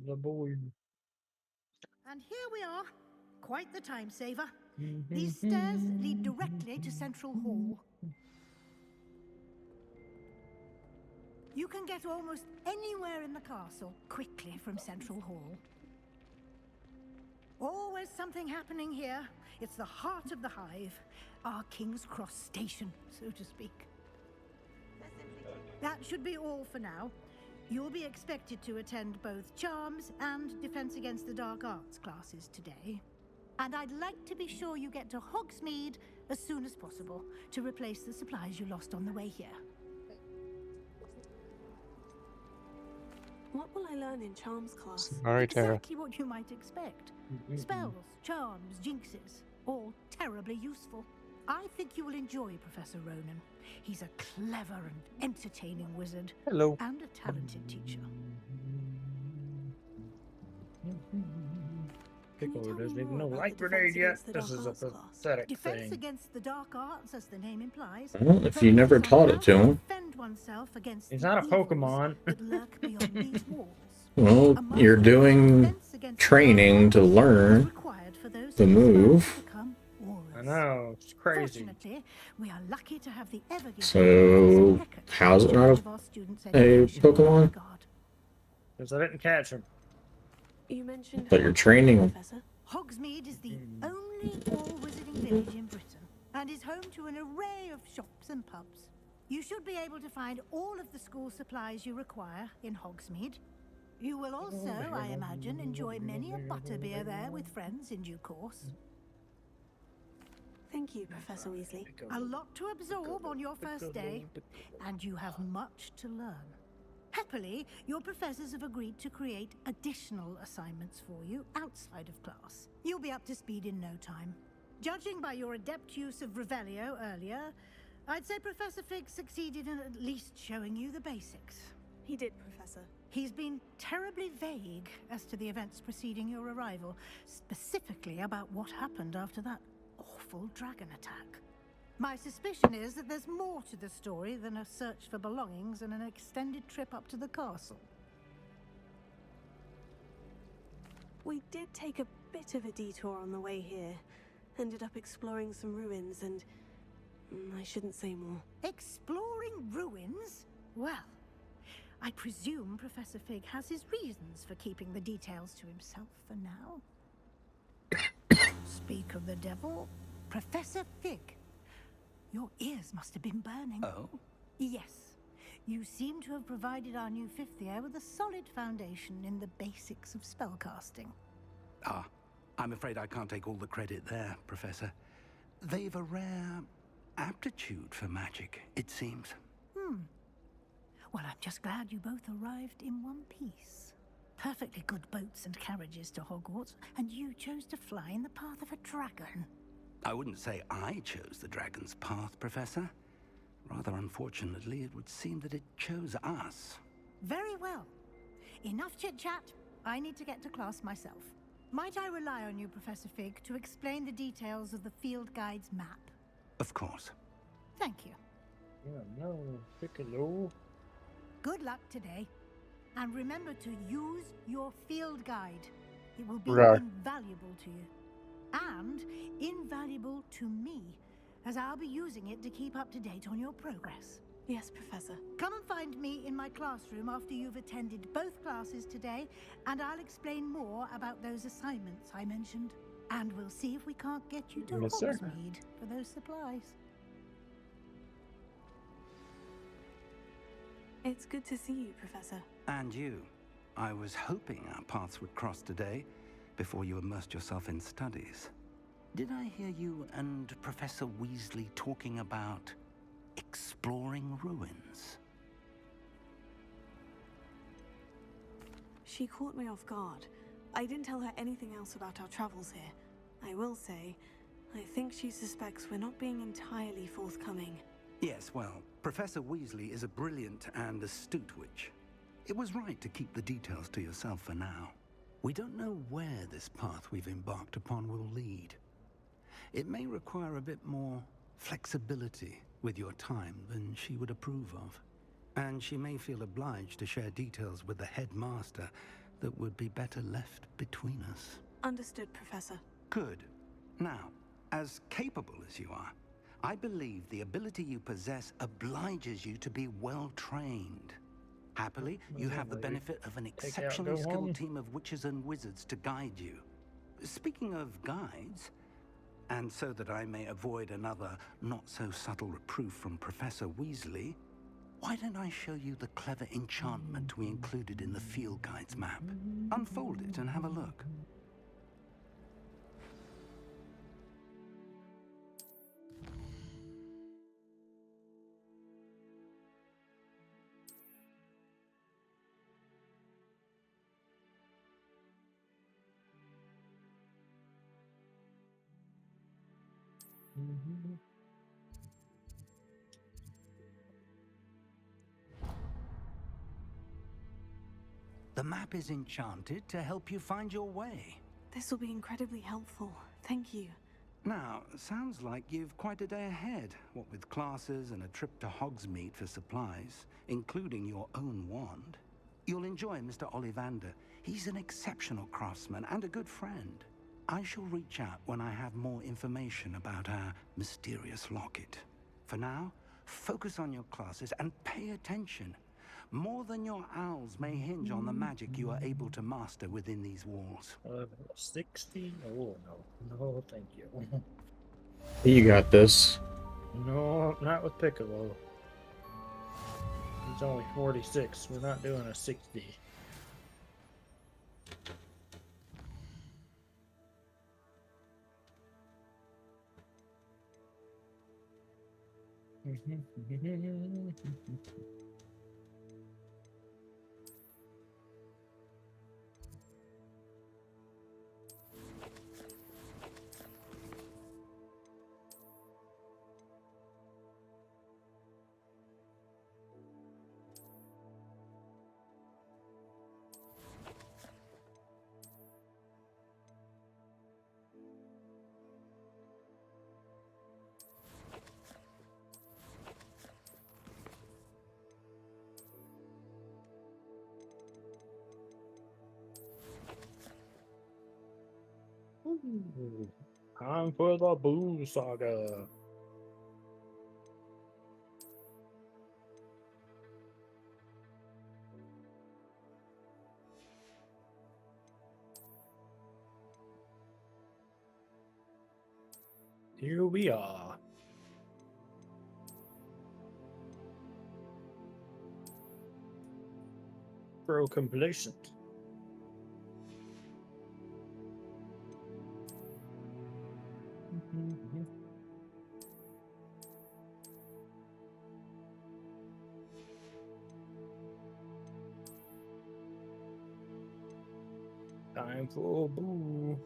Speaker 9: The boy.
Speaker 13: And here we are. Quite the time saver. These stairs lead directly to Central Hall. You can get almost anywhere in the castle quickly from Central Hall. Always something happening here. It's the heart of the hive, our King's Cross station, so to speak. That should be all for now. You'll be expected to attend both Charms and Defense Against the Dark Arts classes today. And I'd like to be sure you get to Hogsmeade as soon as possible to replace the supplies you lost on the way here.
Speaker 4: What will I learn in Charms class?
Speaker 1: Sorry, Tara.
Speaker 13: Exactly what you might expect. Spells, charms, jinxes, all terribly useful. I think you will enjoy Professor Ronan. He's a clever and entertaining wizard.
Speaker 1: Hello.
Speaker 13: And a talented teacher.
Speaker 9: Piccolo doesn't even know light grenade yet. This is a pathetic
Speaker 13: Defense
Speaker 9: thing.
Speaker 13: against the dark arts, as the name implies.
Speaker 8: Well, if you never taught it to him.
Speaker 13: Defend oneself against
Speaker 9: He's not a Pokemon.
Speaker 13: that lurk beyond these walls.
Speaker 8: Well, you're doing training to learn
Speaker 13: Required for those
Speaker 8: the
Speaker 13: who
Speaker 8: move.
Speaker 13: become auras.
Speaker 9: I know, it's crazy.
Speaker 13: Fortunately, we are lucky to have the ever-giving
Speaker 8: So, how's it not
Speaker 13: of our students'
Speaker 8: a
Speaker 13: education
Speaker 8: Pokemon?
Speaker 9: Because I didn't catch him.
Speaker 4: You mentioned
Speaker 8: But you're training him.
Speaker 4: Professor.
Speaker 13: Hogsmeade is the only all-wizarding village in Britain and is home to an array of shops and pubs. You should be able to find all of the school supplies you require in Hogsmeade. You will also, I imagine, enjoy many a butterbeer there with friends in due course.
Speaker 4: Thank you, Professor Weasley.
Speaker 13: A lot to absorb on your first day, and you have much to learn. Happily, your professors have agreed to create additional assignments for you outside of class. You'll be up to speed in no time. Judging by your adept use of Revelio earlier, I'd say Professor Fig succeeded in at least showing you the basics.
Speaker 4: He did, Professor.
Speaker 13: He's been terribly vague as to the events preceding your arrival, specifically about what happened after that awful dragon attack. My suspicion is that there's more to the story than a search for belongings and an extended trip up to the castle.
Speaker 4: We did take a bit of a detour on the way here. Ended up exploring some ruins and... I shouldn't say more.
Speaker 13: Exploring ruins? Well, I presume Professor Fig has his reasons for keeping the details to himself for now. Speak of the devil, Professor Fig. Your ears must have been burning.
Speaker 5: Oh?
Speaker 13: Yes. You seem to have provided our new fifth year with a solid foundation in the basics of spellcasting.
Speaker 5: Ah, I'm afraid I can't take all the credit there, Professor. They've a rare aptitude for magic, it seems.
Speaker 13: Well, I'm just glad you both arrived in one piece. Perfectly good boats and carriages to Hogwarts, and you chose to fly in the path of a dragon.
Speaker 5: I wouldn't say I chose the dragon's path, Professor. Rather unfortunately, it would seem that it chose us.
Speaker 13: Very well. Enough chit-chat. I need to get to class myself. Might I rely on you, Professor Fig, to explain the details of the field guide's map?
Speaker 5: Of course.
Speaker 13: Thank you.
Speaker 9: Yeah, no, Piccolo.
Speaker 13: Good luck today. And remember to use your field guide. It will be
Speaker 1: Okay.
Speaker 13: invaluable to you. And invaluable to me, as I'll be using it to keep up to date on your progress.
Speaker 4: Yes, Professor.
Speaker 13: Come and find me in my classroom after you've attended both classes today, and I'll explain more about those assignments I mentioned. And we'll see if we can't get you to
Speaker 1: Yes, sir.
Speaker 13: Hogsmeade for those supplies.
Speaker 4: It's good to see you, Professor.
Speaker 5: And you. I was hoping our paths would cross today, before you immersed yourself in studies. Did I hear you and Professor Weasley talking about exploring ruins?
Speaker 4: She caught me off guard. I didn't tell her anything else about our travels here. I will say, I think she suspects we're not being entirely forthcoming.
Speaker 5: Yes, well, Professor Weasley is a brilliant and astute witch. It was right to keep the details to yourself for now. We don't know where this path we've embarked upon will lead. It may require a bit more flexibility with your time than she would approve of. And she may feel obliged to share details with the headmaster that would be better left between us.
Speaker 4: Understood, Professor.
Speaker 5: Good. Now, as capable as you are, I believe the ability you possess obliges you to be well trained. Happily, you have the benefit of an exceptionally skilled team of witches and wizards to guide you. Speaking of guides, and so that I may avoid another not-so-subtle reproof from Professor Weasley, why don't I show you the clever enchantment we included in the field guide's map? Unfold it and have a look. The map is enchanted to help you find your way.
Speaker 4: This will be incredibly helpful. Thank you.
Speaker 5: Now, sounds like you've quite a day ahead, what with classes and a trip to Hogsmeade for supplies, including your own wand. You'll enjoy Mr. Ollivander. He's an exceptional craftsman and a good friend. I shall reach out when I have more information about our mysterious locket. For now, focus on your classes and pay attention. More than your owls may hinge on the magic you are able to master within these walls.
Speaker 9: 60? Oh, no. No, thank you.
Speaker 8: You got this.
Speaker 9: No, not with Piccolo. He's only 46. We're not doing a 60. Time for the Boo Saga. Here we are. Pro complacent. Time for Boo.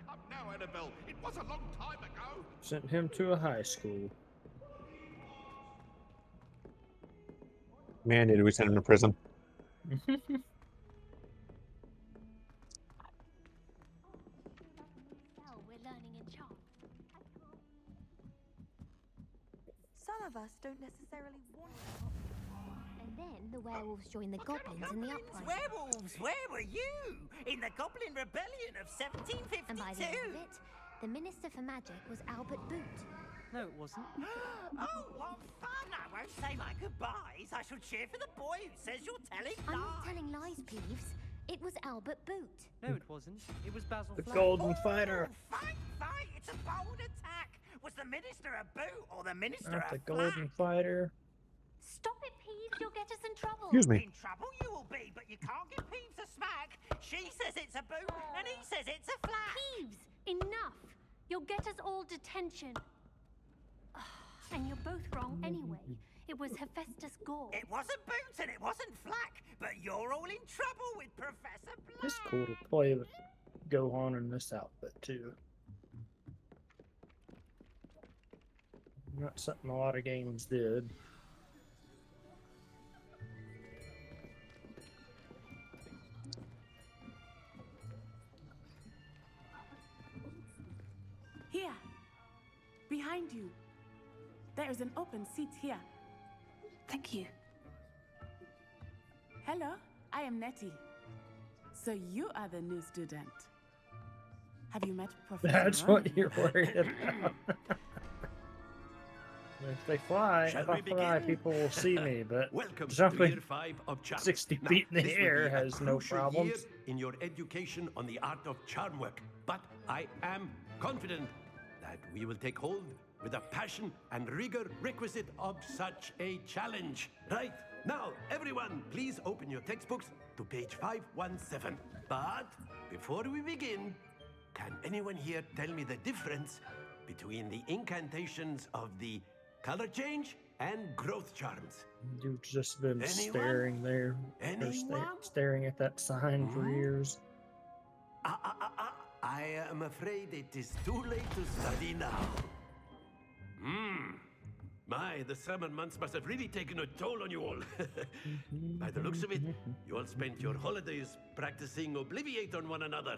Speaker 17: Come now, Annabelle. It was a long time ago.
Speaker 9: Sent him to a high school.
Speaker 1: Man, did we send him to prison?
Speaker 3: Some of us don't necessarily want to.
Speaker 18: And then the werewolves joined the goblins in the uprising.
Speaker 2: Werewolves, where were you? In the Goblin Rebellion of 1752.
Speaker 18: And by the end of it, the Minister for Magic was Albert Boot.
Speaker 14: No, it wasn't.
Speaker 2: Oh, what fun! I won't say my goodbyes. I shall cheer for the boy who says you're telling lies.
Speaker 18: I'm not telling lies, Peeves. It was Albert Boot.
Speaker 14: No, it wasn't. It was Basil
Speaker 9: The
Speaker 14: Flack.
Speaker 9: Golden Fighter.
Speaker 2: Fight! It's a bold attack. Was the Minister a boot or the Minister
Speaker 9: Not
Speaker 2: a
Speaker 9: the Golden Fighter.
Speaker 18: Stop it, Peeves. You'll get us in trouble.
Speaker 1: Excuse me.
Speaker 2: In trouble you will be, but you can't give Peeves a smack. She says it's a boot, and he says it's a flat.
Speaker 18: Peeves, enough. You'll get us all detention. And you're both wrong anyway. It was Hephaestus Gore.
Speaker 2: It wasn't Boots and it wasn't Flack, but you're all in trouble with Professor Black.
Speaker 9: It's cool to play with Gohan in this outfit too. Not something a lot of games did.
Speaker 19: Here, behind you. There's an open seat here.
Speaker 4: Thank you.
Speaker 19: Hello, I am Nettie. So you are the new student. Have you met Professor
Speaker 9: That's
Speaker 19: Ron?
Speaker 9: what you're worried about. If they fly,
Speaker 12: Shall
Speaker 9: if I
Speaker 12: we
Speaker 9: fly,
Speaker 12: begin?
Speaker 9: people will see me, but
Speaker 12: Welcome to
Speaker 9: jumping
Speaker 12: year 5 of charm.
Speaker 9: 60
Speaker 12: Now,
Speaker 9: feet in the
Speaker 12: this will
Speaker 9: air
Speaker 12: be a
Speaker 9: has no
Speaker 12: crucial
Speaker 9: problems.
Speaker 12: year in your education on the art of charm work, but I am confident that we will take hold with the passion and rigor requisite of such a challenge. Right, now everyone, please open your textbooks to page 517. But before we begin, can anyone here tell me the difference between the incantations of the color change and growth charms?
Speaker 9: You've just been
Speaker 12: Anyone?
Speaker 9: staring there, or
Speaker 12: Anyone?
Speaker 9: staring at that sign for years.
Speaker 12: I am afraid it is too late to study now. My, the summer months must have really taken a toll on you all. By the looks of it, you all spent your holidays practicing Obliviate on one another.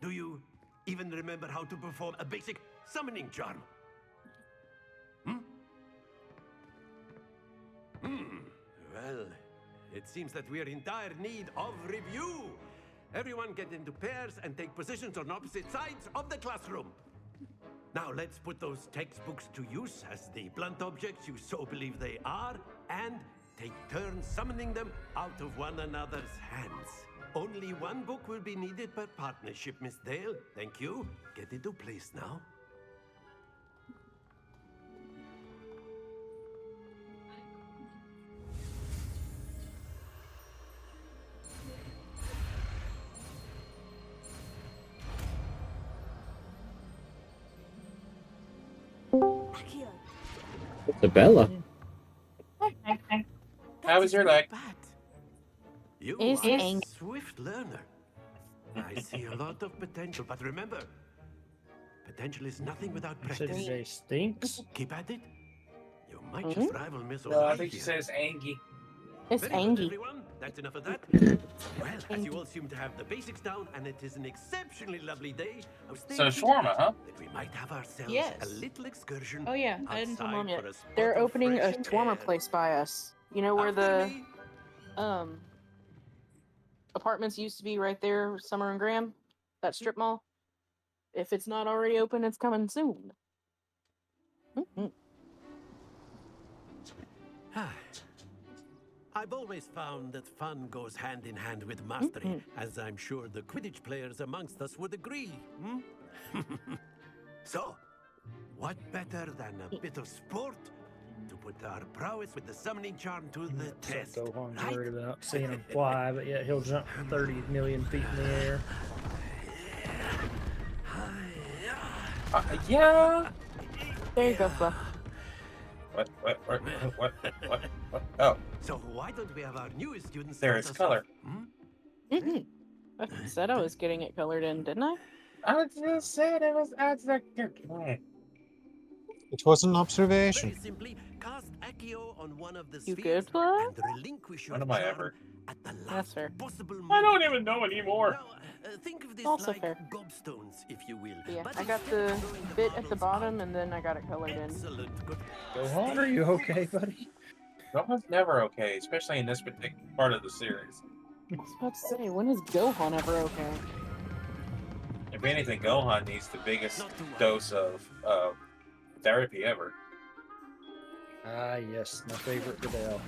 Speaker 12: Do you even remember how to perform a basic summoning charm? Well, it seems that we are in dire need of review. Everyone get into pairs and take positions on opposite sides of the classroom. Now let's put those textbooks to use as the blunt objects you so believe they are, and take turns summoning them out of one another's hands. Only one book will be needed per partnership, Miss Dale. Thank you. Get into place now.
Speaker 8: The Bella.
Speaker 7: How was your leg?
Speaker 12: You
Speaker 7: Is
Speaker 12: are a
Speaker 7: angry.
Speaker 12: swift learner. I see a lot of potential, but remember, potential is nothing without
Speaker 9: You said
Speaker 12: practice.
Speaker 9: today stinks.
Speaker 12: Keep at it. You might just rival Miss
Speaker 7: No, I
Speaker 12: O'Reilly
Speaker 7: think she
Speaker 12: here.
Speaker 7: says Angie.
Speaker 20: It's
Speaker 12: Very good,
Speaker 20: Angie.
Speaker 12: everyone. That's enough of that. Well, as you all seem to have the basics down, and it is an exceptionally lovely day, I was
Speaker 7: So
Speaker 12: thinking
Speaker 7: shawarma, huh?
Speaker 12: that we might have ourselves
Speaker 20: Yes.
Speaker 12: a little excursion.
Speaker 20: Oh yeah, I didn't tell Mom
Speaker 12: outside
Speaker 20: yet.
Speaker 12: for a spot
Speaker 20: They're
Speaker 12: of
Speaker 20: opening a
Speaker 12: fresh
Speaker 20: shawarma
Speaker 12: air.
Speaker 20: place by us. You know where
Speaker 12: After
Speaker 20: the
Speaker 12: me.
Speaker 20: apartments used to be right there, Summer and Graham? That strip mall? If it's not already open, it's coming soon.
Speaker 12: I've always found that fun goes hand in hand with mastery, as I'm sure the Quidditch players amongst us would agree. So, what better than a bit of sport to put our prowess with the summoning charm to the test?
Speaker 9: Gohan's worried about seeing him fly, but yet he'll jump 30 million feet in the air.
Speaker 7: Yeah.
Speaker 20: There you go, Fluff.
Speaker 7: What? Oh.
Speaker 12: So why don't we have our newest students?
Speaker 7: There is color.
Speaker 20: I said I was getting it colored in, didn't I?
Speaker 7: I just said it was
Speaker 1: It was an observation.
Speaker 12: Very simply, cast Accio on one of the
Speaker 20: You
Speaker 12: spheres
Speaker 20: good, Fluff?
Speaker 12: and relinquish your
Speaker 7: When am I
Speaker 12: charm
Speaker 7: ever?
Speaker 12: at the
Speaker 20: Yes,
Speaker 12: last
Speaker 20: sir.
Speaker 12: possible moment.
Speaker 7: I don't even know anymore.
Speaker 12: Now, think of this
Speaker 20: Also
Speaker 12: like
Speaker 20: fair.
Speaker 12: gobstones, if you will.
Speaker 20: Yeah,
Speaker 12: But
Speaker 20: I got
Speaker 12: instead
Speaker 20: the
Speaker 12: of throwing the
Speaker 20: bit at the
Speaker 12: marbles
Speaker 20: bottom,
Speaker 12: out,
Speaker 20: and then I got it colored in.
Speaker 12: excellent. Good.
Speaker 9: Gohan, are you okay, buddy?
Speaker 7: Gohan's never okay, especially in this particular part of the series.
Speaker 20: I was about to say, when is Gohan ever okay?
Speaker 7: If anything, Gohan needs the biggest dose of therapy ever.
Speaker 9: Ah, yes, my favorite Videl.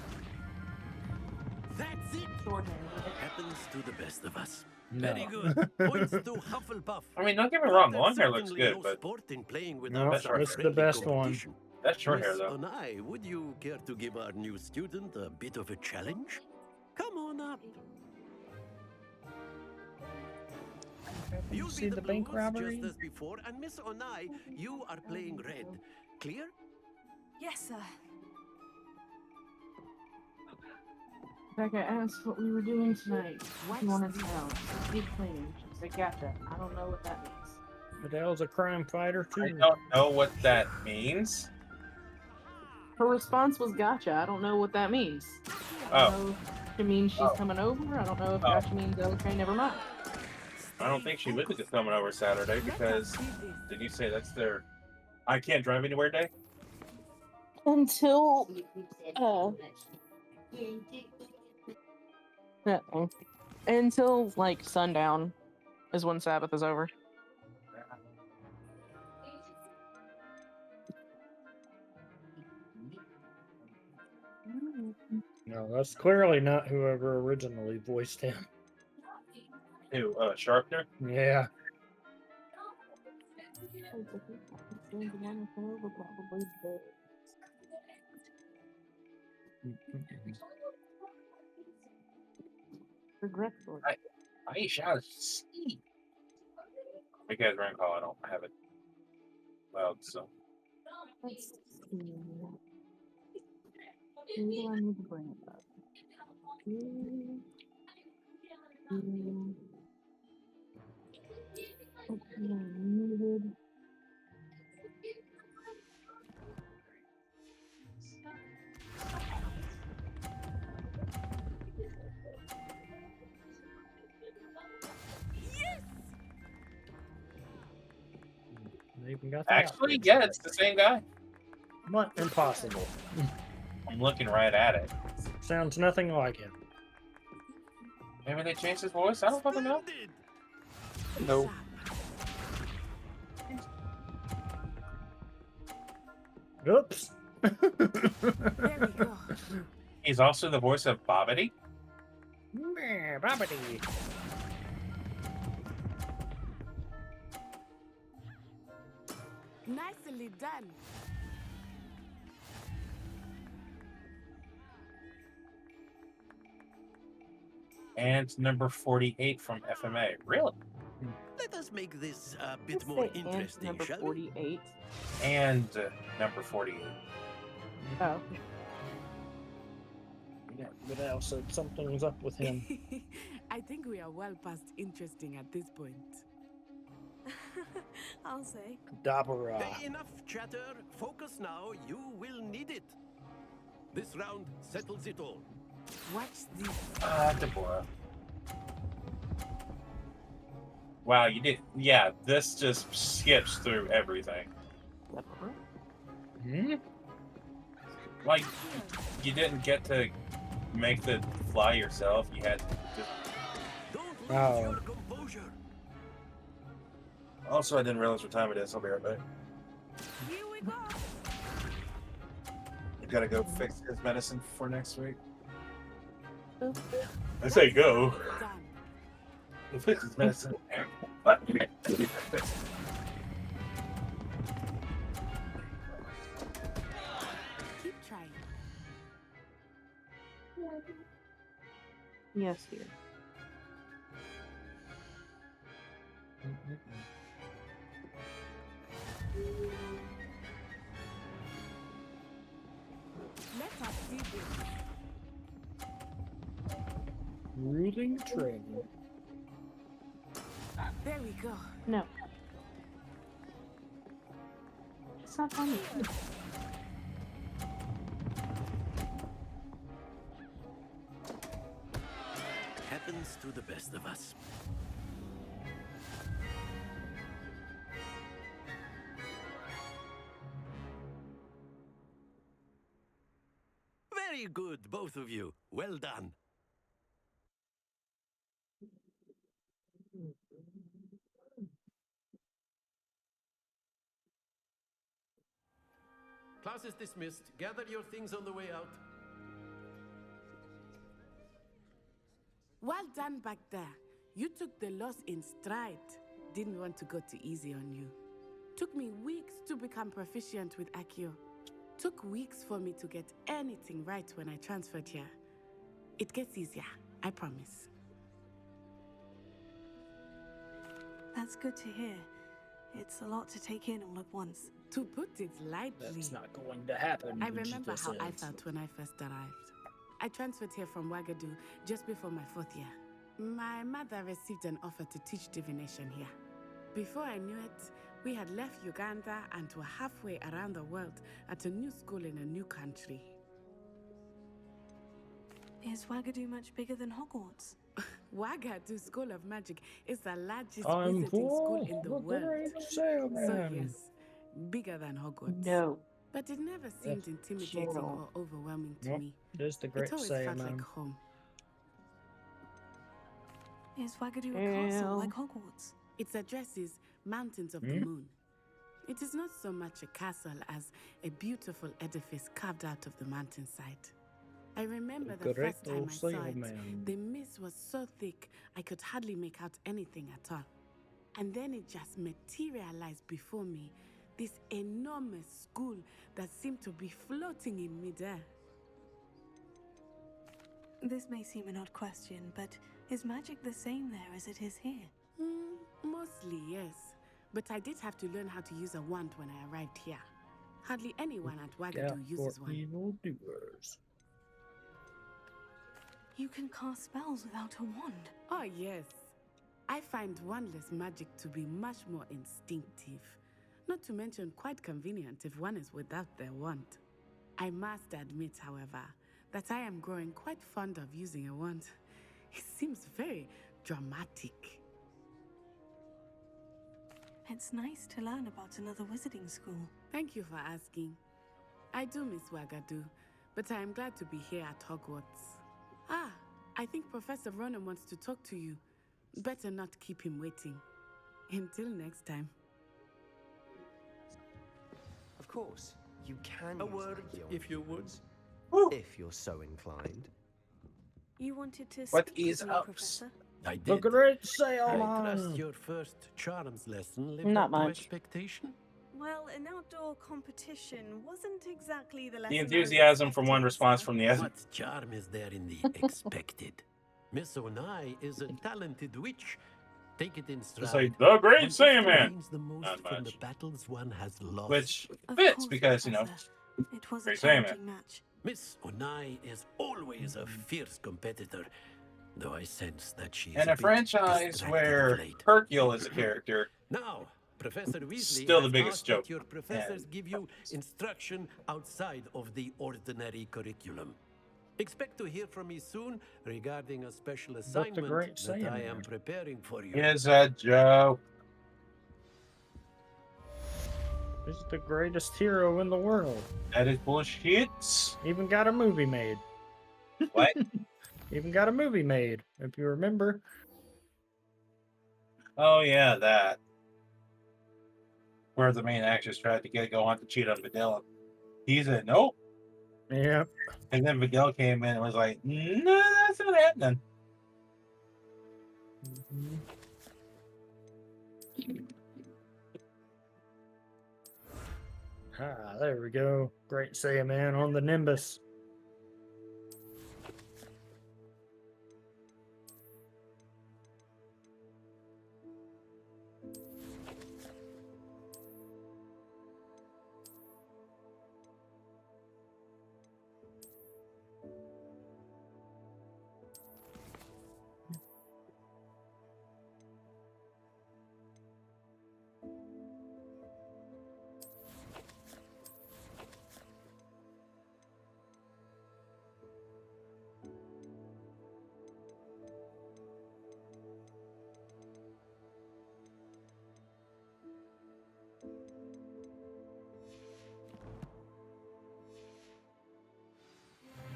Speaker 12: That's it. Happens to the best of us.
Speaker 9: No.
Speaker 12: Very good. Points to Hufflepuff.
Speaker 7: I mean, don't get me
Speaker 12: Well,
Speaker 7: wrong,
Speaker 12: there's
Speaker 7: long hair looks
Speaker 12: certainly
Speaker 7: good,
Speaker 12: no
Speaker 7: but
Speaker 12: sport in playing
Speaker 9: No,
Speaker 12: without some
Speaker 9: that's the
Speaker 12: friendly
Speaker 9: best one.
Speaker 12: competition.
Speaker 7: that's short hair
Speaker 12: Miss
Speaker 7: though.
Speaker 12: Onai, would you care to give our new student a bit of a challenge? Come on up. You'll
Speaker 9: See
Speaker 12: be
Speaker 9: the
Speaker 12: blue
Speaker 9: bank robbery?
Speaker 12: just as before, and Miss Onai, you are playing red. Clear?
Speaker 4: Yes, sir.
Speaker 20: Becca asked what we were doing tonight. What you wanted to know. Deep cleaning. She said, gotcha. I don't know what that means.
Speaker 9: Videl's a crime fighter too.
Speaker 7: I don't know what that means.
Speaker 20: Her response was gotcha. I don't know what that means. I don't know if it means she's coming over. I don't know if gotcha means okay, never mind.
Speaker 7: I don't think she would be coming over Saturday because did you say that's their I can't drive anywhere day?
Speaker 20: Until until like sundown is when Sabbath is over.
Speaker 9: No, that's clearly not whoever originally voiced him.
Speaker 7: Who, Sharpner?
Speaker 9: Yeah.
Speaker 20: Regretfully.
Speaker 7: I shall see. Because we're in call, I don't have it. Well, so.
Speaker 20: Let's see. Who do I need to bring it up? Muted.
Speaker 9: They even got the
Speaker 7: Actually,
Speaker 9: outfits
Speaker 7: yeah,
Speaker 9: right.
Speaker 7: it's the same guy.
Speaker 9: What? Impossible.
Speaker 7: I'm looking right at it.
Speaker 9: Sounds nothing like him.
Speaker 7: Maybe they changed his voice? I don't fucking know.
Speaker 1: No.
Speaker 9: Oops.
Speaker 4: There we go.
Speaker 7: He's also the voice of Bobbity.
Speaker 9: Bobbity.
Speaker 19: Nicely done.
Speaker 7: And number 48 from FMA. Really?
Speaker 12: Let us make this a bit
Speaker 20: Let's
Speaker 12: more
Speaker 20: say ant
Speaker 12: interesting,
Speaker 20: number
Speaker 12: shall we?
Speaker 20: 48.
Speaker 7: And number 48.
Speaker 20: Oh.
Speaker 9: Yeah, Videl said something's up with him.
Speaker 19: I think we are well past interesting at this point.
Speaker 4: I'll say.
Speaker 9: Dabara.
Speaker 12: Enough chatter. Focus now. You will need it. This round settles it all.
Speaker 19: Watch this.
Speaker 7: Deborah. Wow, you did. Yeah, this just skips through everything.
Speaker 9: Hmm?
Speaker 7: Like, you didn't get to make the fly yourself. You had to.
Speaker 9: Oh.
Speaker 7: Also, I didn't realize what time it is. I'll be right back.
Speaker 19: Here we go.
Speaker 7: You gotta go fix his medicine for next week. I say go. We'll fix his medicine. But
Speaker 19: Keep trying.
Speaker 20: Yes, dear.
Speaker 9: Ruling dragon.
Speaker 19: There we go.
Speaker 20: No. It's not funny.
Speaker 12: Happens to the best of us. Very good, both of you. Well done.
Speaker 2: Class is dismissed. Gather your things on the way out.
Speaker 19: Well done back there. You took the loss in stride. Didn't want to go too easy on you. Took me weeks to become proficient with Accio. Took weeks for me to get anything right when I transferred here. It gets easier, I promise.
Speaker 4: That's good to hear. It's a lot to take in all at once.
Speaker 19: To put it lightly,
Speaker 9: That's not going to happen.
Speaker 19: I remember
Speaker 9: Vegeta
Speaker 19: how I
Speaker 9: says.
Speaker 19: felt when I first arrived. I transferred here from Wagadu just before my 4th year. My mother received an offer to teach divination here. Before I knew it, we had left Uganda and were halfway around the world at a new school in a new country.
Speaker 4: Is Wagadu much bigger than Hogwarts?
Speaker 19: Wagadu School of Magic is the largest
Speaker 9: I'm
Speaker 19: wizarding
Speaker 9: poor,
Speaker 19: school in the
Speaker 9: look
Speaker 19: world.
Speaker 9: what I say,
Speaker 19: So
Speaker 9: man.
Speaker 19: yes, bigger than Hogwarts.
Speaker 20: No.
Speaker 19: But it never seemed intimidating
Speaker 20: Zero.
Speaker 19: or overwhelming to
Speaker 9: Nope,
Speaker 19: me.
Speaker 9: just the great
Speaker 19: It always
Speaker 9: say,
Speaker 19: felt
Speaker 9: man.
Speaker 19: like home.
Speaker 4: Is Wagadu a castle
Speaker 20: Well.
Speaker 4: like Hogwarts?
Speaker 19: Its address is Mountains of the Moon. It is not so much a castle as a beautiful edifice carved out of the mountainside. I remember the first time I saw it, the mist was so thick I could hardly make out anything at all. And then it just materialized before me, this enormous school that seemed to be floating in midair.
Speaker 4: This may seem an odd question, but is magic the same there as it is here?
Speaker 19: Mostly, yes. But I did have to learn how to use a wand when I arrived here. Hardly anyone at Wagadu uses one.
Speaker 9: Evildoers.
Speaker 4: You can cast spells without a wand.
Speaker 19: Oh, yes. I find wandless magic to be much more instinctive. Not to mention quite convenient if one is without their wand. I must admit, however, that I am growing quite fond of using a wand. It seems very dramatic.
Speaker 4: It's nice to learn about another wizarding school.
Speaker 19: Thank you for asking. I do miss Wagadu, but I am glad to be here at Hogwarts. Ah, I think Professor Ronan wants to talk to you. Better not keep him waiting. Until next time.
Speaker 21: Of course, you can
Speaker 2: A
Speaker 21: use
Speaker 2: word,
Speaker 21: Accio on
Speaker 2: if you would.
Speaker 21: humans, if you're so inclined.
Speaker 4: You wanted to
Speaker 21: What
Speaker 4: speak
Speaker 21: is
Speaker 4: with me,
Speaker 21: up?
Speaker 4: Professor?
Speaker 2: I did.
Speaker 9: Look at it, say,
Speaker 2: I
Speaker 9: man.
Speaker 2: trust your first charms lesson lived
Speaker 20: Not
Speaker 2: up to
Speaker 20: much.
Speaker 2: expectation.
Speaker 3: Well, an outdoor competition wasn't exactly the lesson
Speaker 7: The
Speaker 3: I was
Speaker 7: enthusiasm from one
Speaker 3: expecting,
Speaker 7: response
Speaker 3: sir.
Speaker 7: from the other.
Speaker 2: What charm is there in the expected? Miss Onai is a talented witch. Take it in stride.
Speaker 7: It's like the Great
Speaker 2: One
Speaker 7: Saiyaman.
Speaker 2: gains the most
Speaker 7: Not
Speaker 2: from the
Speaker 7: much.
Speaker 2: battles one has lost.
Speaker 7: Which
Speaker 4: Of
Speaker 7: fits
Speaker 4: course,
Speaker 7: because, you know,
Speaker 4: Professor. It was a
Speaker 7: Great
Speaker 4: challenging
Speaker 7: Saiyaman.
Speaker 4: match.
Speaker 2: Miss Onai is always a fierce competitor, though I sense that she's
Speaker 7: in
Speaker 2: a
Speaker 7: a
Speaker 2: bit
Speaker 7: franchise
Speaker 2: distracted
Speaker 7: where
Speaker 2: of late.
Speaker 7: Hercule is a character,
Speaker 2: Now, Professor Weasley
Speaker 7: Still the
Speaker 2: has
Speaker 7: biggest
Speaker 2: asked
Speaker 7: joke.
Speaker 2: that your professors give you instruction outside of the ordinary curriculum. Expect to hear from me soon regarding a special assignment
Speaker 9: Great
Speaker 2: that I
Speaker 9: Saiyaman.
Speaker 2: am preparing for you.
Speaker 7: is a joke.
Speaker 9: He's the greatest hero in the world.
Speaker 7: That is bullshit.
Speaker 9: Even got a movie made.
Speaker 7: What?
Speaker 9: Even got a movie made, if you remember.
Speaker 7: Oh yeah, that. Where the main actress tried to go on to cheat on Videl. He said nope.
Speaker 9: Yep.
Speaker 7: And then Videl came in and was like, no, that's not happening.
Speaker 9: Ah, there we go. Great Saiyaman on the Nimbus.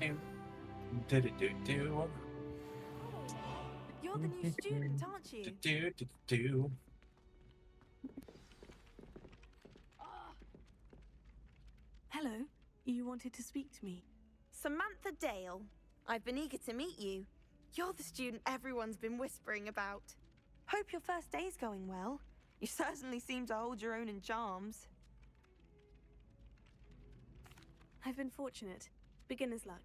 Speaker 3: You're the new student, aren't you?
Speaker 4: Hello. You wanted to speak to me.
Speaker 3: Samantha Dale. I've been eager to meet you. You're the student everyone's been whispering about. Hope your first day's going well. You certainly seem to hold your own in charms.
Speaker 4: I've been fortunate. Beginner's luck.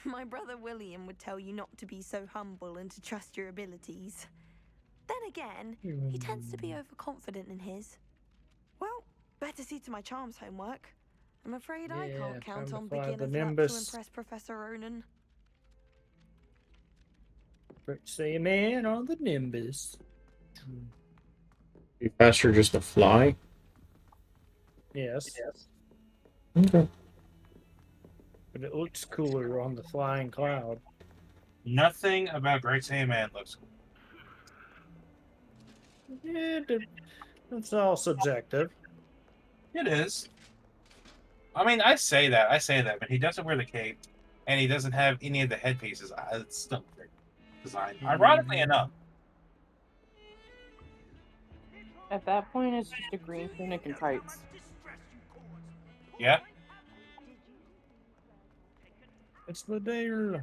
Speaker 3: My brother William would tell you not to be so humble and to trust your abilities. Then again, he tends to be overconfident in his. Well, better see to my charms homework. I'm afraid I can't count on beginner's luck to impress Professor Ronan.
Speaker 9: Say man on the Nimbus.
Speaker 8: Be faster just to fly?
Speaker 9: Yes.
Speaker 8: Okay.
Speaker 9: But it looks cooler on the flying cloud.
Speaker 7: Nothing about Great Sandman looks cool.
Speaker 9: Yeah, it's all subjective.
Speaker 7: It is. I mean, I say that, but he doesn't wear the cape, and he doesn't have any of the headpieces. It's still great design. Ironically enough.
Speaker 20: At that point, it's just a green tunic and tights.
Speaker 7: Yeah.
Speaker 9: It's the Dale.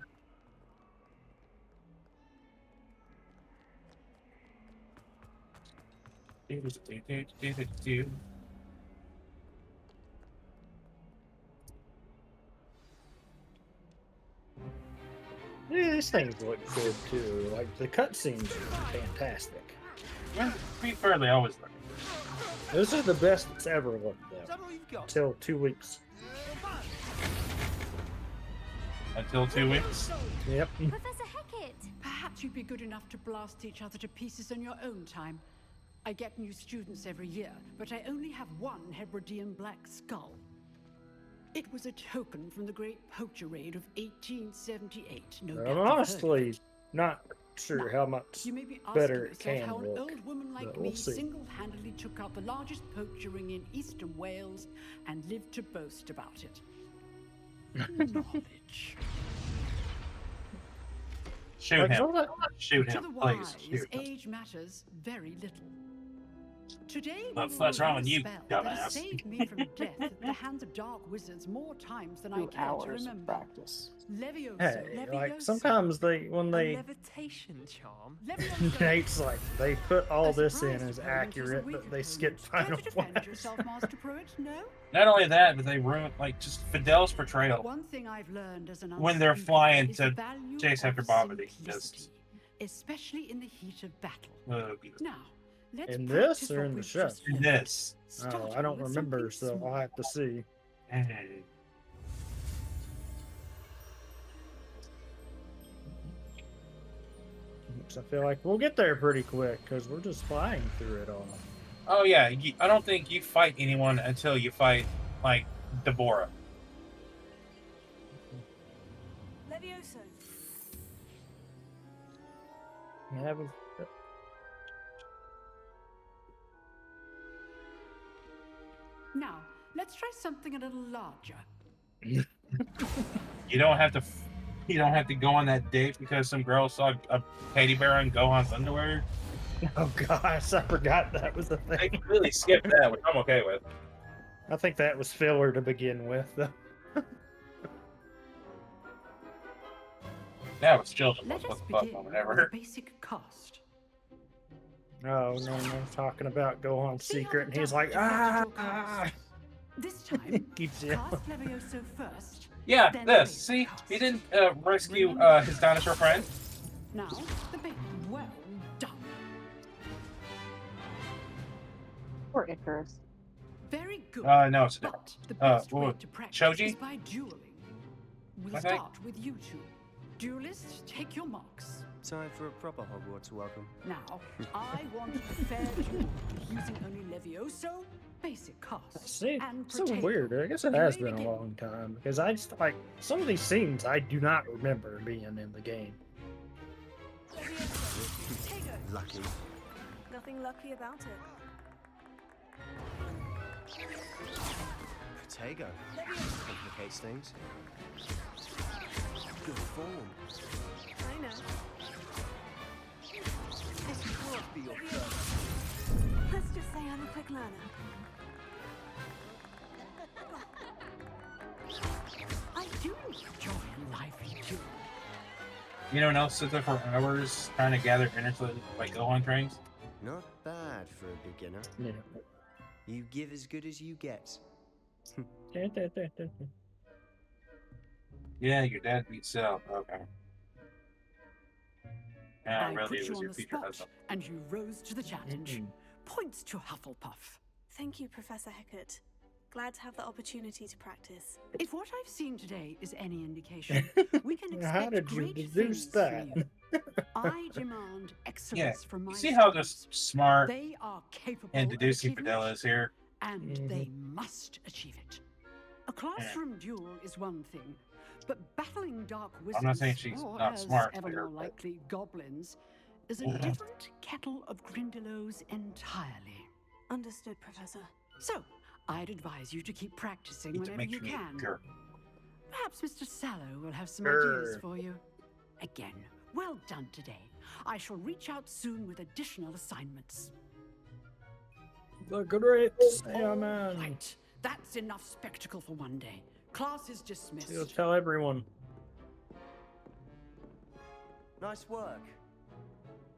Speaker 9: Yeah, these things look good too. Like the cutscenes are fantastic.
Speaker 7: Well, to be fair, they always look.
Speaker 9: Those are the best it's ever looked though. Until 2 weeks.
Speaker 7: Until 2 weeks?
Speaker 9: Yep.
Speaker 6: Professor Hecat! Perhaps you'd be good enough to blast each other to pieces on your own time. I get new students every year, but I only have one Hebridean black skull. It was a token from the Great Poacher Raid of 1878. No doubt
Speaker 9: I'm
Speaker 6: you've heard of
Speaker 9: honestly
Speaker 6: it.
Speaker 9: not sure how much
Speaker 6: You may be asking
Speaker 9: better it
Speaker 6: yourself
Speaker 9: can
Speaker 6: how an
Speaker 9: look.
Speaker 6: old woman like
Speaker 9: But we'll
Speaker 6: me
Speaker 9: see.
Speaker 6: single-handedly took out the largest poacher ring in eastern Wales and lived to boast about it. Knowledge.
Speaker 7: Shoot him. Shoot
Speaker 6: To
Speaker 7: him,
Speaker 6: the
Speaker 7: please.
Speaker 6: wise,
Speaker 7: Shoot him.
Speaker 6: age matters very little. Today,
Speaker 7: What
Speaker 6: we
Speaker 7: the fuck's
Speaker 6: will
Speaker 7: wrong
Speaker 6: read
Speaker 7: with
Speaker 6: a
Speaker 7: you,
Speaker 6: spell that has
Speaker 7: dumbass?
Speaker 6: saved me from death at the hands of dark wizards more times than I
Speaker 20: 2
Speaker 6: care to
Speaker 20: hours of
Speaker 6: remember.
Speaker 20: practice.
Speaker 6: Levioso,
Speaker 9: Hey, like
Speaker 6: Levioso.
Speaker 9: sometimes when they
Speaker 14: levitation charm.
Speaker 9: Nate's like they put all this in as accurate, but they skip Final
Speaker 6: Defend
Speaker 9: Flash.
Speaker 6: yourself, Master Pruitt, no?
Speaker 7: Not only that, but they ruin just Fidel's portrayal
Speaker 6: One thing I've learned as an
Speaker 7: when they're
Speaker 6: unspeaker
Speaker 7: flying
Speaker 6: is
Speaker 7: to
Speaker 6: the value
Speaker 7: chase
Speaker 6: of
Speaker 7: after Bobbity.
Speaker 6: simplicity, especially in the heat of battle.
Speaker 7: Just,
Speaker 6: Now, let's
Speaker 9: In
Speaker 6: practice
Speaker 9: this or
Speaker 6: what
Speaker 9: in the
Speaker 6: we've
Speaker 9: show?
Speaker 6: just
Speaker 7: in
Speaker 6: learned.
Speaker 7: this.
Speaker 9: Oh, I
Speaker 6: Starting
Speaker 9: don't
Speaker 6: with
Speaker 9: remember,
Speaker 6: something
Speaker 9: so I'll have to see.
Speaker 7: Hey.
Speaker 9: I feel like we'll get there pretty quick because we're just flying through it all.
Speaker 7: Oh yeah, I don't think you fight anyone until you fight like Deborah.
Speaker 4: Levioso.
Speaker 9: You haven't.
Speaker 6: Now, let's try something a little larger.
Speaker 7: You don't have to. You don't have to go on that date because some girl saw a teddy bear in Gohan's underwear.
Speaker 9: Oh gosh, I forgot that was the thing.
Speaker 7: They really skipped that, which I'm okay with.
Speaker 9: I think that was filler to begin with, though.
Speaker 7: Now it's children.
Speaker 6: Let
Speaker 7: What
Speaker 6: us
Speaker 7: the fuck,
Speaker 6: begin with
Speaker 7: whatever.
Speaker 6: the basic cost.
Speaker 9: Oh no, talking about Gohan's secret, and he's like,
Speaker 6: This time,
Speaker 9: keeps you.
Speaker 6: cast Levioso first.
Speaker 7: Yeah,
Speaker 6: then
Speaker 7: this.
Speaker 6: the
Speaker 7: See,
Speaker 6: basic
Speaker 7: he didn't rescue his dinosaur friend.
Speaker 6: Now, the big well done.
Speaker 20: Poor Icarus.
Speaker 6: Very good.
Speaker 7: No, it's a different.
Speaker 6: But the best way
Speaker 7: what,
Speaker 6: to practice
Speaker 7: Choji?
Speaker 6: is by dueling. We'll
Speaker 7: Okay.
Speaker 6: start with you two. Duelists, take your marks.
Speaker 21: Time for a proper Hogwarts welcome.
Speaker 6: Now, I want a fair duel using only Levioso, basic cost,
Speaker 9: See,
Speaker 6: and
Speaker 9: so
Speaker 6: Protego.
Speaker 9: weird. I guess it has been a long time because I just like some of these scenes I do not remember being in the game.
Speaker 21: Lucky.
Speaker 4: Nothing lucky about it.
Speaker 21: Protego. Complicates things. good form.
Speaker 4: I know.
Speaker 21: This can't be your first.
Speaker 4: Let's just say I'm a quick learner.
Speaker 6: I do enjoy a lively duel.
Speaker 7: You know, else sit there for hours trying to gather energy like Gohan trains.
Speaker 21: Not bad for a beginner.
Speaker 9: Yeah.
Speaker 21: You give as good as you get.
Speaker 7: Yeah, your dad beat Cell. Okay. Yeah,
Speaker 6: I
Speaker 7: really,
Speaker 6: put
Speaker 7: it
Speaker 6: you
Speaker 7: was
Speaker 6: on
Speaker 7: your
Speaker 6: the
Speaker 7: future
Speaker 6: spot,
Speaker 7: husband.
Speaker 6: and you rose to the challenge. Points to Hufflepuff.
Speaker 4: Thank you, Professor Hecat. Glad to have the opportunity to practice.
Speaker 6: If what I've seen today is any indication, we can expect
Speaker 9: How did you
Speaker 6: great
Speaker 9: deduce
Speaker 6: things
Speaker 9: that?
Speaker 6: from you. I demand excellence
Speaker 7: Yeah,
Speaker 6: from my
Speaker 7: you see how
Speaker 6: students.
Speaker 7: just smart
Speaker 6: They are capable
Speaker 7: and
Speaker 6: of
Speaker 7: deducing
Speaker 6: achieving
Speaker 7: Fidel
Speaker 6: it,
Speaker 7: is here.
Speaker 6: and they must achieve it. A classroom duel is one thing, but battling dark
Speaker 7: I'm
Speaker 6: wizards,
Speaker 7: not saying she's
Speaker 6: or
Speaker 7: not
Speaker 6: as
Speaker 7: smart,
Speaker 6: ever
Speaker 7: clear,
Speaker 6: more
Speaker 7: but-
Speaker 6: likely goblins, is a different kettle of Grindylows entirely.
Speaker 4: Understood, Professor.
Speaker 6: So, I'd advise you to keep practicing
Speaker 7: Need to
Speaker 6: whenever
Speaker 7: make
Speaker 6: you
Speaker 7: me
Speaker 6: can.
Speaker 7: pure.
Speaker 6: Perhaps Mr. Sallow will have some
Speaker 9: Sure.
Speaker 6: ideas for you. Again, well done today. I shall reach out soon with additional assignments.
Speaker 9: The great Sandman.
Speaker 6: Right, that's enough spectacle for one day. Class is dismissed.
Speaker 9: You'll tell everyone.
Speaker 21: Nice work.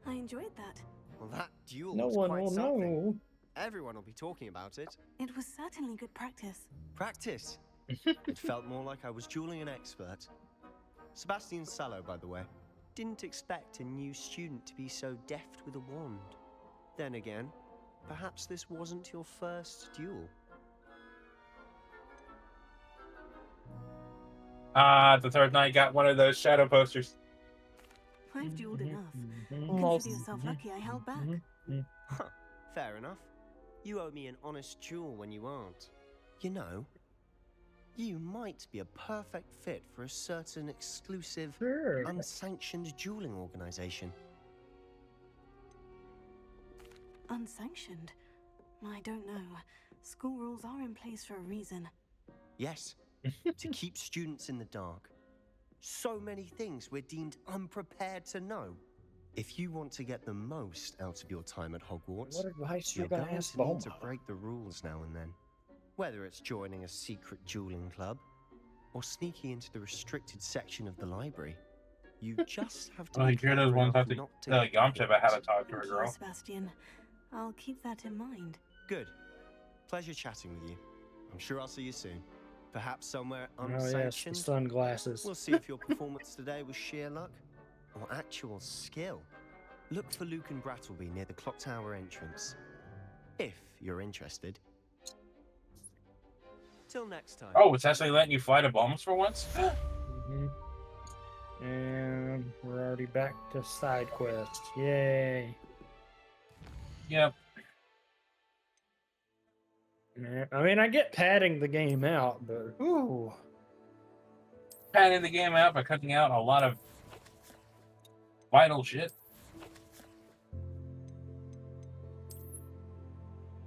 Speaker 4: I enjoyed that.
Speaker 21: Well, that duel
Speaker 9: No
Speaker 21: was
Speaker 9: one
Speaker 21: quite
Speaker 9: will
Speaker 21: something.
Speaker 9: know.
Speaker 21: Everyone will be talking about it.
Speaker 4: It was certainly good practice.
Speaker 21: Practice. It felt more like I was dueling an expert. Sebastian Sallow, by the way. Didn't expect a new student to be so deft with a wand. Then again, perhaps this wasn't your first duel.
Speaker 7: The third night got one of those shadow posters.
Speaker 4: I've dueled enough.
Speaker 9: Almost.
Speaker 4: Consider yourself lucky I held back.
Speaker 21: Huh, fair enough. You owe me an honest duel when you aren't. You know, you might be a perfect fit for a certain exclusive, unsanctioned dueling organization.
Speaker 4: Unsanctioned? I don't know. School rules are in place for a reason.
Speaker 21: Yes, to keep students in the dark. So many things we're deemed unprepared to know. If you want to get the most out of your time at Hogwarts,
Speaker 9: What advice
Speaker 21: you're
Speaker 9: you gonna
Speaker 21: going
Speaker 9: ask
Speaker 21: to need to
Speaker 9: Bulma?
Speaker 21: break the rules now and then. Whether it's joining a secret dueling club, or sneaking into the restricted section of the library, you just have to
Speaker 7: Oh,
Speaker 21: be
Speaker 7: you're those
Speaker 21: clever
Speaker 7: ones
Speaker 21: enough
Speaker 7: have to
Speaker 21: not to
Speaker 7: tell
Speaker 21: get
Speaker 7: Yamcha about how to
Speaker 21: caught.
Speaker 7: talk to a
Speaker 4: Thank you,
Speaker 7: girl.
Speaker 4: Sebastian. I'll keep that in mind.
Speaker 21: Good. Pleasure chatting with you. I'm sure I'll see you soon. Perhaps somewhere
Speaker 9: Oh yes, the
Speaker 21: unsanctioned.
Speaker 9: sunglasses.
Speaker 21: We'll see if your performance today was sheer luck or actual skill. Look for Luke and Brattleby near the clock tower entrance. If you're interested. Till next time.
Speaker 7: Oh, it's actually letting you fly to bombs for once?
Speaker 9: And we're already back to side quest. Yay.
Speaker 7: Yep.
Speaker 9: Yeah, I mean, I get padding the game out, but ooh.
Speaker 7: Padding the game out by cutting out a lot of vital shit.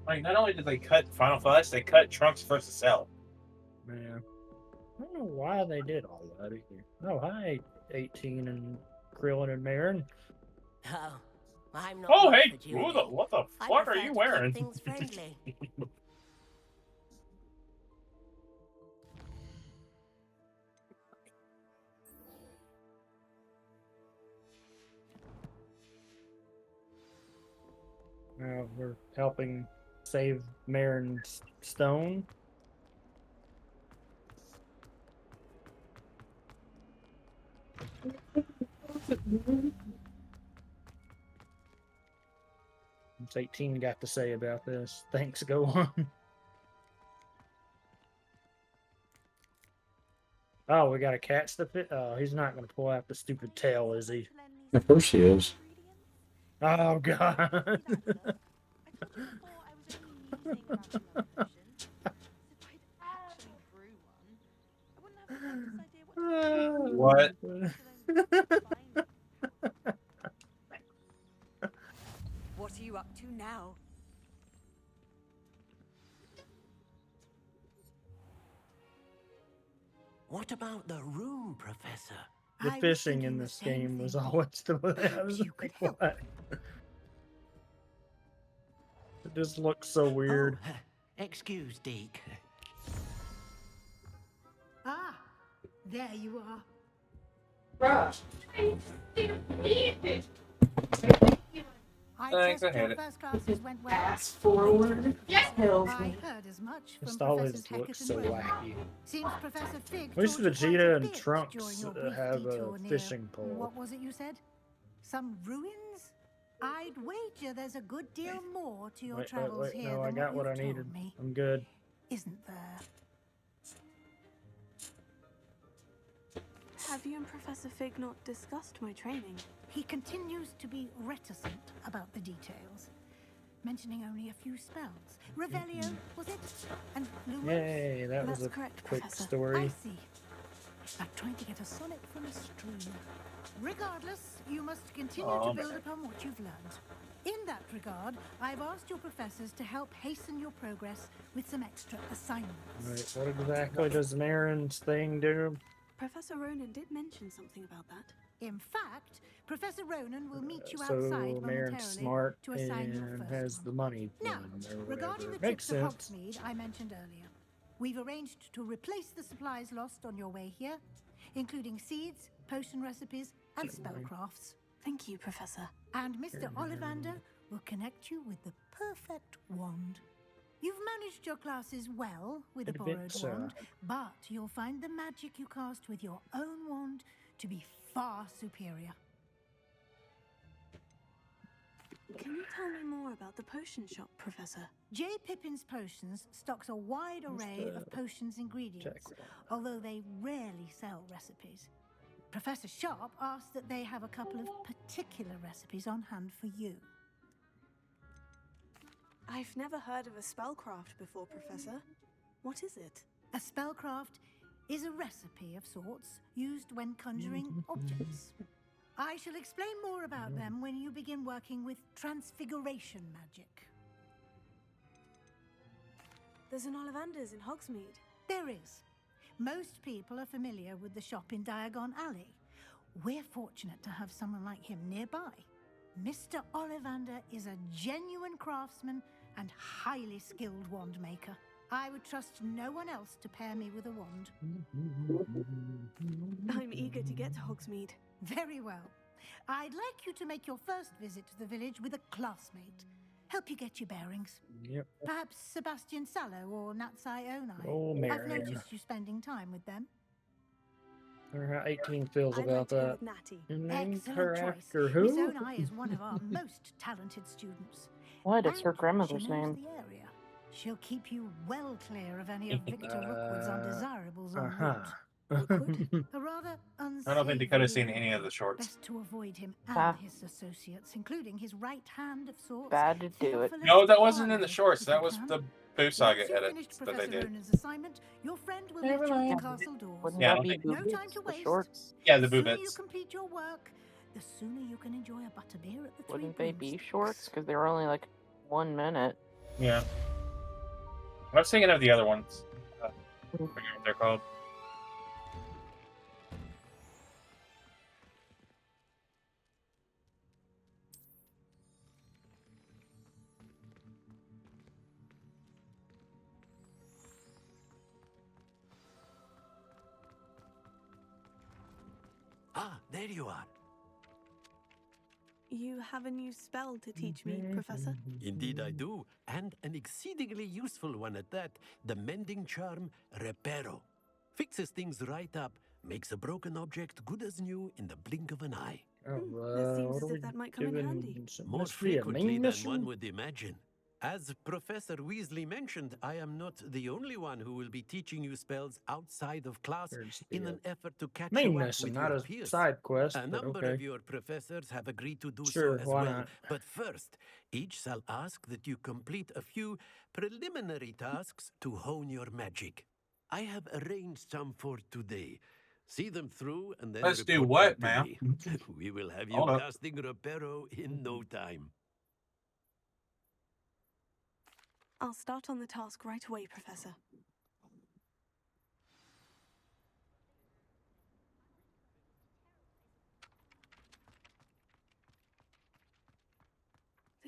Speaker 7: Like, not only did they cut Final Flash, they cut Trunks versus Cell.
Speaker 9: Man. I don't know why they did all that either. Oh, hi, 18 and Krillin and Marin.
Speaker 16: Oh, I'm not.
Speaker 7: Oh,
Speaker 16: much
Speaker 7: hey,
Speaker 16: for dueling.
Speaker 7: what the
Speaker 16: I
Speaker 7: fuck are
Speaker 16: prefer
Speaker 7: you
Speaker 16: to keep
Speaker 7: wearing?
Speaker 16: Things friendly.
Speaker 9: Now we're helping save Marin's stone. What's 18 got to say about this? Thanks, go on. Oh, we got a catch to fit. Oh, he's not going to pull out the stupid tail, is he?
Speaker 8: Of course he is.
Speaker 9: Oh, God.
Speaker 7: What?
Speaker 11: What are you up to now?
Speaker 10: What about the room, Professor?
Speaker 9: The
Speaker 13: I was
Speaker 9: fishing
Speaker 13: thinking
Speaker 9: in
Speaker 13: the
Speaker 9: this
Speaker 13: same
Speaker 9: game was
Speaker 13: thing.
Speaker 9: always the way. I was
Speaker 13: Perhaps you could
Speaker 9: like,
Speaker 13: help.
Speaker 9: what? It just looks so weird.
Speaker 10: Oh, excuse, Deke.
Speaker 13: Ah, there you are. I
Speaker 7: Thanks,
Speaker 13: trust
Speaker 7: I had
Speaker 13: your
Speaker 7: it.
Speaker 13: first classes went well.
Speaker 20: Fast forward. Tells
Speaker 13: I
Speaker 20: me.
Speaker 13: heard as much from
Speaker 9: Just
Speaker 13: Professor
Speaker 9: always looks so
Speaker 13: Ronan.
Speaker 9: wacky.
Speaker 13: Seems Professor Fig
Speaker 9: At least
Speaker 13: taught you quite
Speaker 9: Vegeta
Speaker 13: a
Speaker 9: and
Speaker 13: bit
Speaker 9: Trunks
Speaker 13: during your brief
Speaker 9: have a
Speaker 13: detour near,
Speaker 9: fishing pole.
Speaker 13: what was it you said? Some ruins? I'd wager there's a good deal more to your travels here
Speaker 9: No,
Speaker 13: than
Speaker 9: I got what I
Speaker 13: you've told
Speaker 9: needed.
Speaker 13: me.
Speaker 9: I'm good.
Speaker 13: Isn't there?
Speaker 4: Have you and Professor Fig not discussed my training?
Speaker 13: He continues to be reticent about the details, mentioning only a few spells. Revelio, was it? And Lumos?
Speaker 9: Yay, that was
Speaker 4: That's
Speaker 9: a
Speaker 4: correct,
Speaker 9: quick
Speaker 4: Professor.
Speaker 9: story.
Speaker 13: I see. Like trying to get a sonnet from a stream. Regardless, you must continue to build upon what you've learned. In that regard, I've asked your professors to help hasten your progress with some extra assignments.
Speaker 9: Right, what exactly does Marin's thing do?
Speaker 4: Professor Ronan did mention something about that.
Speaker 13: In fact, Professor Ronan will meet you
Speaker 9: So
Speaker 13: outside
Speaker 9: Marin's
Speaker 13: momentarily
Speaker 9: smart
Speaker 13: to assign your
Speaker 9: and
Speaker 13: first
Speaker 9: has
Speaker 13: one.
Speaker 9: the money
Speaker 13: Now,
Speaker 9: fund or
Speaker 13: regarding
Speaker 9: whatever.
Speaker 13: the trip
Speaker 9: Makes
Speaker 13: to
Speaker 9: sense.
Speaker 13: Hogsmeade I mentioned earlier, we've arranged to replace the supplies lost on your way here, including seeds, potion recipes, and spellcrafts.
Speaker 4: Thank you, Professor.
Speaker 13: And Mr. Ollivander will connect you with the perfect wand. You've managed your classes well with a borrowed wand, but you'll find the magic you cast with your own wand to be far superior.
Speaker 4: Can you tell me more about the potion shop, Professor?
Speaker 13: J. Pippin's Potions stocks a wide array of potions ingredients, although they rarely sell recipes. Professor Sharp asked that they have a couple of particular recipes on hand for you.
Speaker 4: I've never heard of a spellcraft before, Professor. What is it?
Speaker 13: A spellcraft is a recipe of sorts used when conjuring objects. I shall explain more about them when you begin working with transfiguration magic.
Speaker 4: There's an Ollivander's in Hogsmeade.
Speaker 13: There is. Most people are familiar with the shop in Diagon Alley. We're fortunate to have someone like him nearby. Mr. Ollivander is a genuine craftsman and highly skilled wand maker. I would trust no one else to pair me with a wand.
Speaker 4: I'm eager to get to Hogsmeade.
Speaker 13: Very well. I'd like you to make your first visit to the village with a classmate. Help you get your bearings.
Speaker 9: Yep.
Speaker 13: Perhaps Sebastian Sallow or Natsai Onai.
Speaker 9: Oh,
Speaker 13: I've
Speaker 9: Marion.
Speaker 13: noticed you spending time with them.
Speaker 9: I wonder how 18 feels
Speaker 4: I'd
Speaker 9: about
Speaker 4: like to go
Speaker 9: that.
Speaker 4: with Natty.
Speaker 9: And named
Speaker 13: Excellent
Speaker 9: her
Speaker 13: choice.
Speaker 9: after
Speaker 13: Miss
Speaker 9: who?
Speaker 13: Onai is one of our most talented students.
Speaker 20: What? It's her
Speaker 13: And
Speaker 20: grandmother's
Speaker 13: she knows
Speaker 20: name.
Speaker 13: the area. She'll keep you well clear of any of Victor Rookwood's undesirables en
Speaker 9: Uh-huh.
Speaker 13: route. Rookwood, a rather unsavory
Speaker 7: I don't think Dakota's seen
Speaker 13: area.
Speaker 7: any of the shorts.
Speaker 13: Best to avoid him and
Speaker 20: Ah.
Speaker 13: his associates, including his right hand of sorts.
Speaker 20: Bad to do it.
Speaker 13: Theophilus
Speaker 7: No, that wasn't in the
Speaker 13: Barlow,
Speaker 7: shorts.
Speaker 13: if
Speaker 7: That
Speaker 13: you
Speaker 7: was
Speaker 13: can.
Speaker 7: the Boo Saga
Speaker 13: Once you've
Speaker 7: edit
Speaker 13: finished
Speaker 7: that they
Speaker 13: Professor
Speaker 7: did.
Speaker 13: Ronan's assignment, your friend will meet
Speaker 7: Never
Speaker 13: you at
Speaker 7: mind.
Speaker 13: the castle doors.
Speaker 20: Wouldn't
Speaker 7: Yeah, I
Speaker 20: that
Speaker 7: don't
Speaker 20: be
Speaker 7: think-
Speaker 13: No
Speaker 20: boobies?
Speaker 13: time to
Speaker 20: The
Speaker 13: waste.
Speaker 20: shorts?
Speaker 7: Yeah, the
Speaker 13: The sooner you
Speaker 7: boobets.
Speaker 13: complete your work, the sooner you can enjoy a butterbeer at the
Speaker 20: Wouldn't
Speaker 13: Three
Speaker 20: they be
Speaker 13: Broomsticks.
Speaker 20: shorts? Because they were only like 1 minute.
Speaker 7: Yeah. I was thinking of the other ones. I forget what they're called.
Speaker 12: Ah, there you are.
Speaker 4: You have a new spell to teach me, Professor?
Speaker 12: Indeed I do, and an exceedingly useful one at that. The mending charm Reparo. Fixes things right up, makes a broken object good as new in the blink of an eye.
Speaker 9: Oh,
Speaker 4: That seems
Speaker 9: what
Speaker 4: as
Speaker 9: are
Speaker 4: if that might come in
Speaker 9: doing?
Speaker 4: handy.
Speaker 12: More
Speaker 9: Must be a
Speaker 12: frequently
Speaker 9: main
Speaker 12: than
Speaker 9: mission?
Speaker 12: one would imagine. As Professor Weasley mentioned, I am not the only one who will be teaching you spells outside of class in an effort to catch
Speaker 9: main
Speaker 12: you up
Speaker 9: mission,
Speaker 12: with
Speaker 9: not
Speaker 12: your
Speaker 9: a
Speaker 12: peers.
Speaker 9: side quest,
Speaker 12: A
Speaker 9: but
Speaker 12: number
Speaker 9: okay.
Speaker 12: of your professors have agreed to do
Speaker 9: Sure,
Speaker 12: so as
Speaker 9: why
Speaker 12: well.
Speaker 9: not?
Speaker 12: But first, each shall ask that you complete a few preliminary tasks to hone your magic. I have arranged some for today. See them through and then
Speaker 7: Let's do
Speaker 12: report
Speaker 7: what,
Speaker 12: back
Speaker 7: ma'am?
Speaker 12: to me. We will have you
Speaker 7: Hold up.
Speaker 12: casting Reparo in no time.
Speaker 4: I'll start on the task right away, Professor.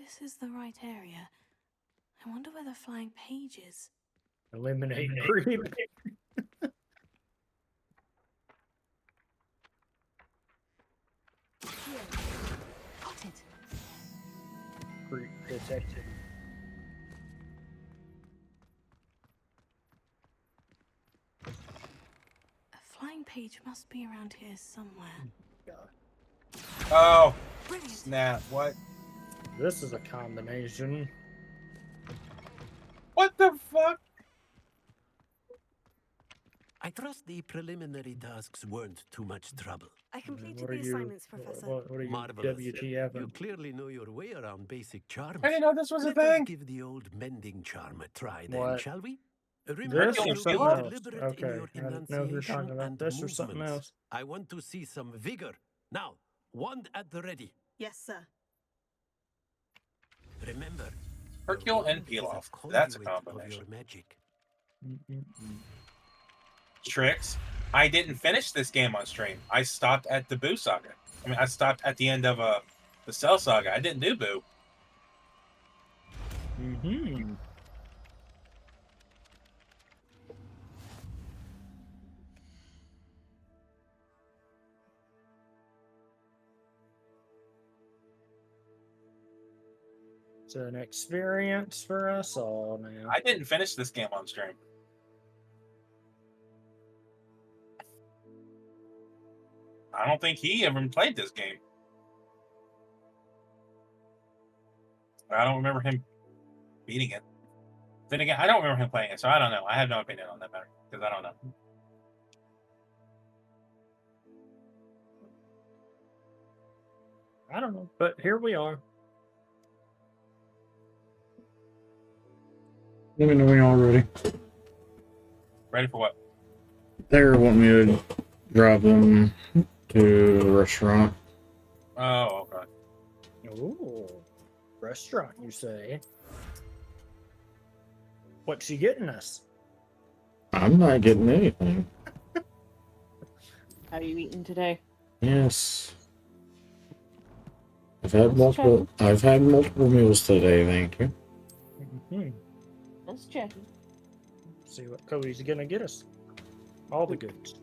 Speaker 4: this is the right area. I wonder where the flying page is.
Speaker 9: Eliminate creep.
Speaker 4: Got it.
Speaker 9: Creep detected.
Speaker 4: A flying page must be around here somewhere.
Speaker 7: Oh, snap! What?
Speaker 9: This is a combination.
Speaker 7: What the fuck?
Speaker 12: I trust the preliminary tasks weren't too much trouble.
Speaker 11: I completed
Speaker 9: What are
Speaker 11: the
Speaker 9: you?
Speaker 11: assignments, Professor.
Speaker 9: What are you?
Speaker 12: Marvelous.
Speaker 9: WTF?
Speaker 12: You clearly know your way around basic charms.
Speaker 7: I didn't know this was a
Speaker 12: Let us
Speaker 7: thing.
Speaker 12: give the old mending charm a try then,
Speaker 9: What?
Speaker 12: shall we?
Speaker 9: This
Speaker 12: Remember
Speaker 9: or
Speaker 12: to
Speaker 9: something
Speaker 12: be
Speaker 9: else?
Speaker 12: deliberate
Speaker 9: Okay,
Speaker 12: in your
Speaker 9: I didn't know if you were talking
Speaker 12: enunciation
Speaker 9: about
Speaker 12: and
Speaker 9: this or something
Speaker 12: movements.
Speaker 9: else.
Speaker 12: I want to see some vigor. Now, wand at the ready.
Speaker 11: Yes, sir.
Speaker 12: Remember,
Speaker 7: Hercule and Pilaf. That's a combination.
Speaker 12: of your magic.
Speaker 7: Tricks. I didn't finish this game on stream. I stopped at the Boo Saga. I mean, I stopped at the end of the Cell Saga. I didn't do Boo.
Speaker 9: Mm-hmm. It's an experience for us all now.
Speaker 7: I didn't finish this game on stream. I don't think he ever played this game. I don't remember him beating it. Then again, I don't remember him playing it, so I don't know. I have no opinion on that matter because I don't know.
Speaker 9: I don't know, but here we are.
Speaker 8: Let me know when y'all ready.
Speaker 7: Ready for what?
Speaker 8: They want me to drive them to the restaurant.
Speaker 7: Oh, okay.
Speaker 9: Ooh, restaurant, you say? What's she getting us?
Speaker 8: I'm not getting anything.
Speaker 20: Have you eaten today?
Speaker 8: Yes. I've had multiple meals today, thank you.
Speaker 9: Mm-hmm.
Speaker 20: Let's check it.
Speaker 9: See what Cody's gonna get us. All the goods.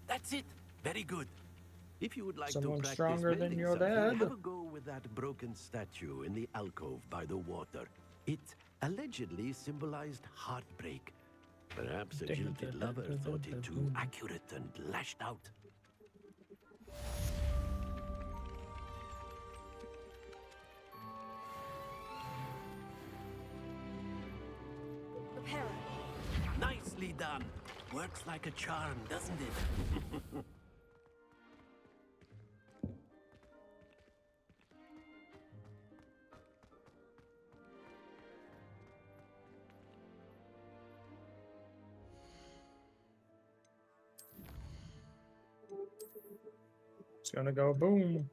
Speaker 12: That's it. Very good. If you would like
Speaker 9: Someone
Speaker 12: to practice
Speaker 9: stronger than
Speaker 12: mending
Speaker 9: your
Speaker 12: something,
Speaker 9: dad.
Speaker 12: have a go with that broken statue in the alcove by the water. It allegedly symbolized heartbreak. Perhaps a jilted lover thought it too accurate and lashed out.
Speaker 11: Prepare.
Speaker 12: Nicely done. Works like a charm, doesn't it?
Speaker 9: It's gonna go boom.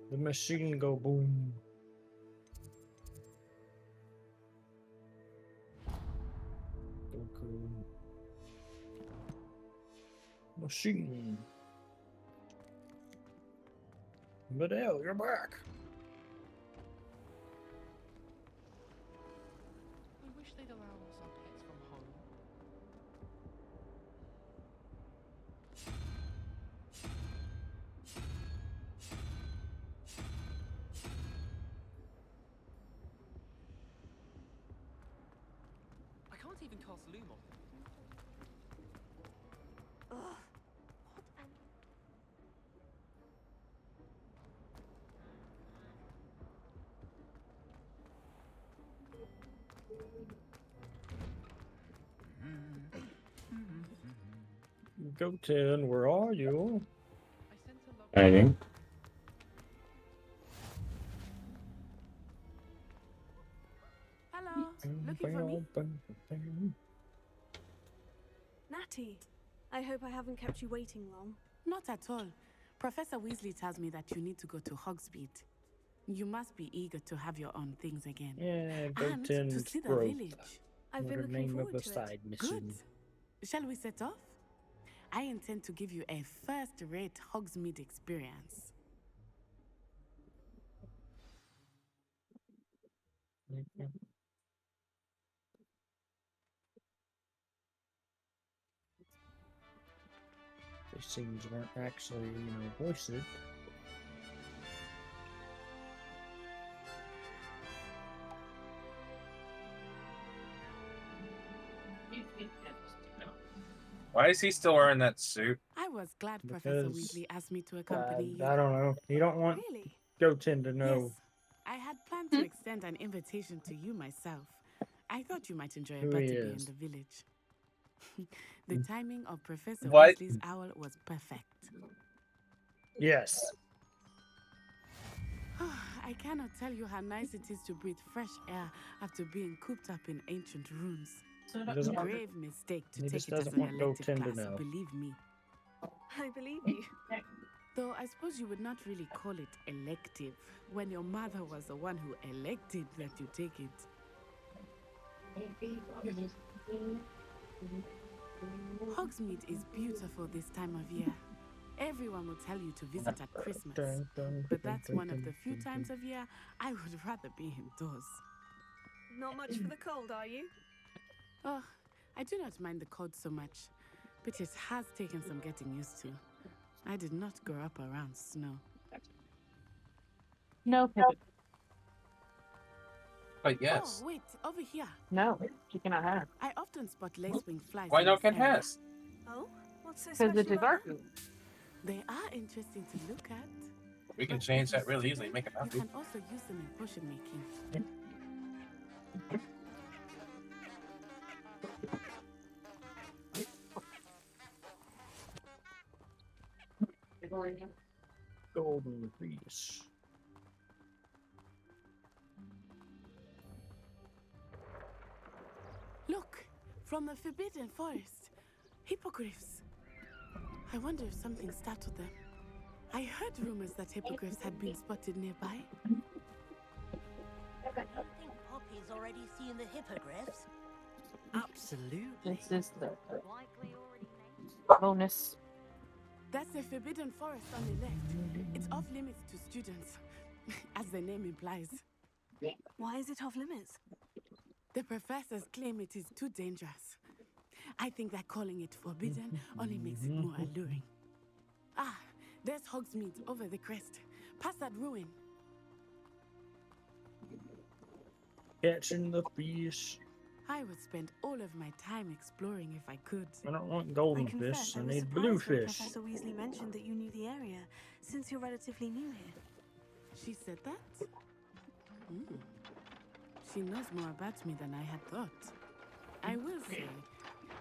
Speaker 9: The machine go boom. Goku. Machine. Videl, you're back.
Speaker 15: We wish they'd allow us our pets from home. I can't even cast Loom on them.
Speaker 11: Ugh.
Speaker 9: Goten, where are you?
Speaker 8: Hiding.
Speaker 4: Hello. Looking for me? Natty, I hope I haven't kept you waiting long.
Speaker 19: Not at all. Professor Weasley tells me that you need to go to Hogsmeade. You must be eager to have your own things again.
Speaker 9: Yeah, go
Speaker 19: and to
Speaker 9: 10
Speaker 19: see the
Speaker 9: growth.
Speaker 19: village.
Speaker 4: I've been
Speaker 9: What the
Speaker 4: looking
Speaker 9: name of
Speaker 4: forward
Speaker 9: the
Speaker 4: to it.
Speaker 9: side mission.
Speaker 19: Good. Shall we set off? I intend to give you a first-rate Hogsmeade experience.
Speaker 9: These scenes weren't actually, voiced.
Speaker 7: Why is he still wearing that suit?
Speaker 19: I was glad Professor
Speaker 9: Because,
Speaker 19: Weasley asked me to accompany you.
Speaker 9: I don't know. You don't want
Speaker 19: Really?
Speaker 9: Go 10 to know
Speaker 19: Yes. I had planned to extend an invitation to you myself. I thought you might enjoy a
Speaker 9: Who he
Speaker 19: butterbeer in
Speaker 9: is.
Speaker 19: the village. The timing of Professor
Speaker 7: What?
Speaker 19: Weasley's owl was perfect.
Speaker 9: Yes.
Speaker 19: I cannot tell you how nice it is to breathe fresh air after being cooped up in ancient rooms.
Speaker 9: He doesn't want-
Speaker 19: Grave mistake to
Speaker 9: he
Speaker 19: take
Speaker 9: just
Speaker 19: it as
Speaker 9: doesn't
Speaker 19: an
Speaker 9: want Go
Speaker 19: elective
Speaker 9: 10 to
Speaker 19: class,
Speaker 9: know.
Speaker 19: believe me.
Speaker 4: I believe you.
Speaker 19: Though I suppose you would not really call it elective when your mother was the one who elected that you take it. Hogsmeade is beautiful this time of year. Everyone will tell you to visit at Christmas, but that's one of the few times of year I would rather be indoors.
Speaker 4: Not much for the cold, are you?
Speaker 19: Oh, I do not mind the cold so much, but it has taken some getting used to. I did not grow up around snow.
Speaker 20: No, Pippa.
Speaker 7: But yes.
Speaker 19: Oh, wait, over here.
Speaker 20: No, she cannot have.
Speaker 19: I often spot lacewing flies.
Speaker 7: Why
Speaker 19: in
Speaker 7: no
Speaker 19: this
Speaker 7: can
Speaker 19: area.
Speaker 7: has?
Speaker 4: Oh, what's so
Speaker 20: Because
Speaker 4: special
Speaker 20: it's a
Speaker 4: about
Speaker 20: dark
Speaker 4: them?
Speaker 20: room.
Speaker 19: They are interesting to look at.
Speaker 7: We can
Speaker 19: but
Speaker 7: change
Speaker 19: if you
Speaker 7: that really
Speaker 19: see
Speaker 7: easily.
Speaker 19: them,
Speaker 7: Make it
Speaker 19: You
Speaker 7: happen.
Speaker 19: can also use them in potion making.
Speaker 9: Golden fish.
Speaker 19: Look, from the Forbidden Forest. Hippogriffs. I wonder if something startled them. I heard rumors that hippogriffs had been spotted nearby.
Speaker 16: Do you think Poppy's already seen the hippogriffs?
Speaker 2: Absolutely.
Speaker 20: This is the bonus.
Speaker 19: That's the Forbidden Forest on the left. It's off limits to students, as the name implies.
Speaker 4: Why is it off limits?
Speaker 19: The professors claim it is too dangerous. I think that calling it forbidden only makes it more alluring. Ah, there's Hogsmeade over the crest. Past that ruin.
Speaker 9: Catching the fish.
Speaker 19: I would spend all of my time exploring if I could.
Speaker 9: I don't want golden
Speaker 4: I confess,
Speaker 9: fish. I
Speaker 4: I was
Speaker 9: need
Speaker 4: surprised
Speaker 9: blue
Speaker 4: when
Speaker 9: fish.
Speaker 4: Professor Weasley mentioned that you knew the area, since you're relatively new here.
Speaker 19: She said that? Hmm. She knows more about me than I had thought. I will say,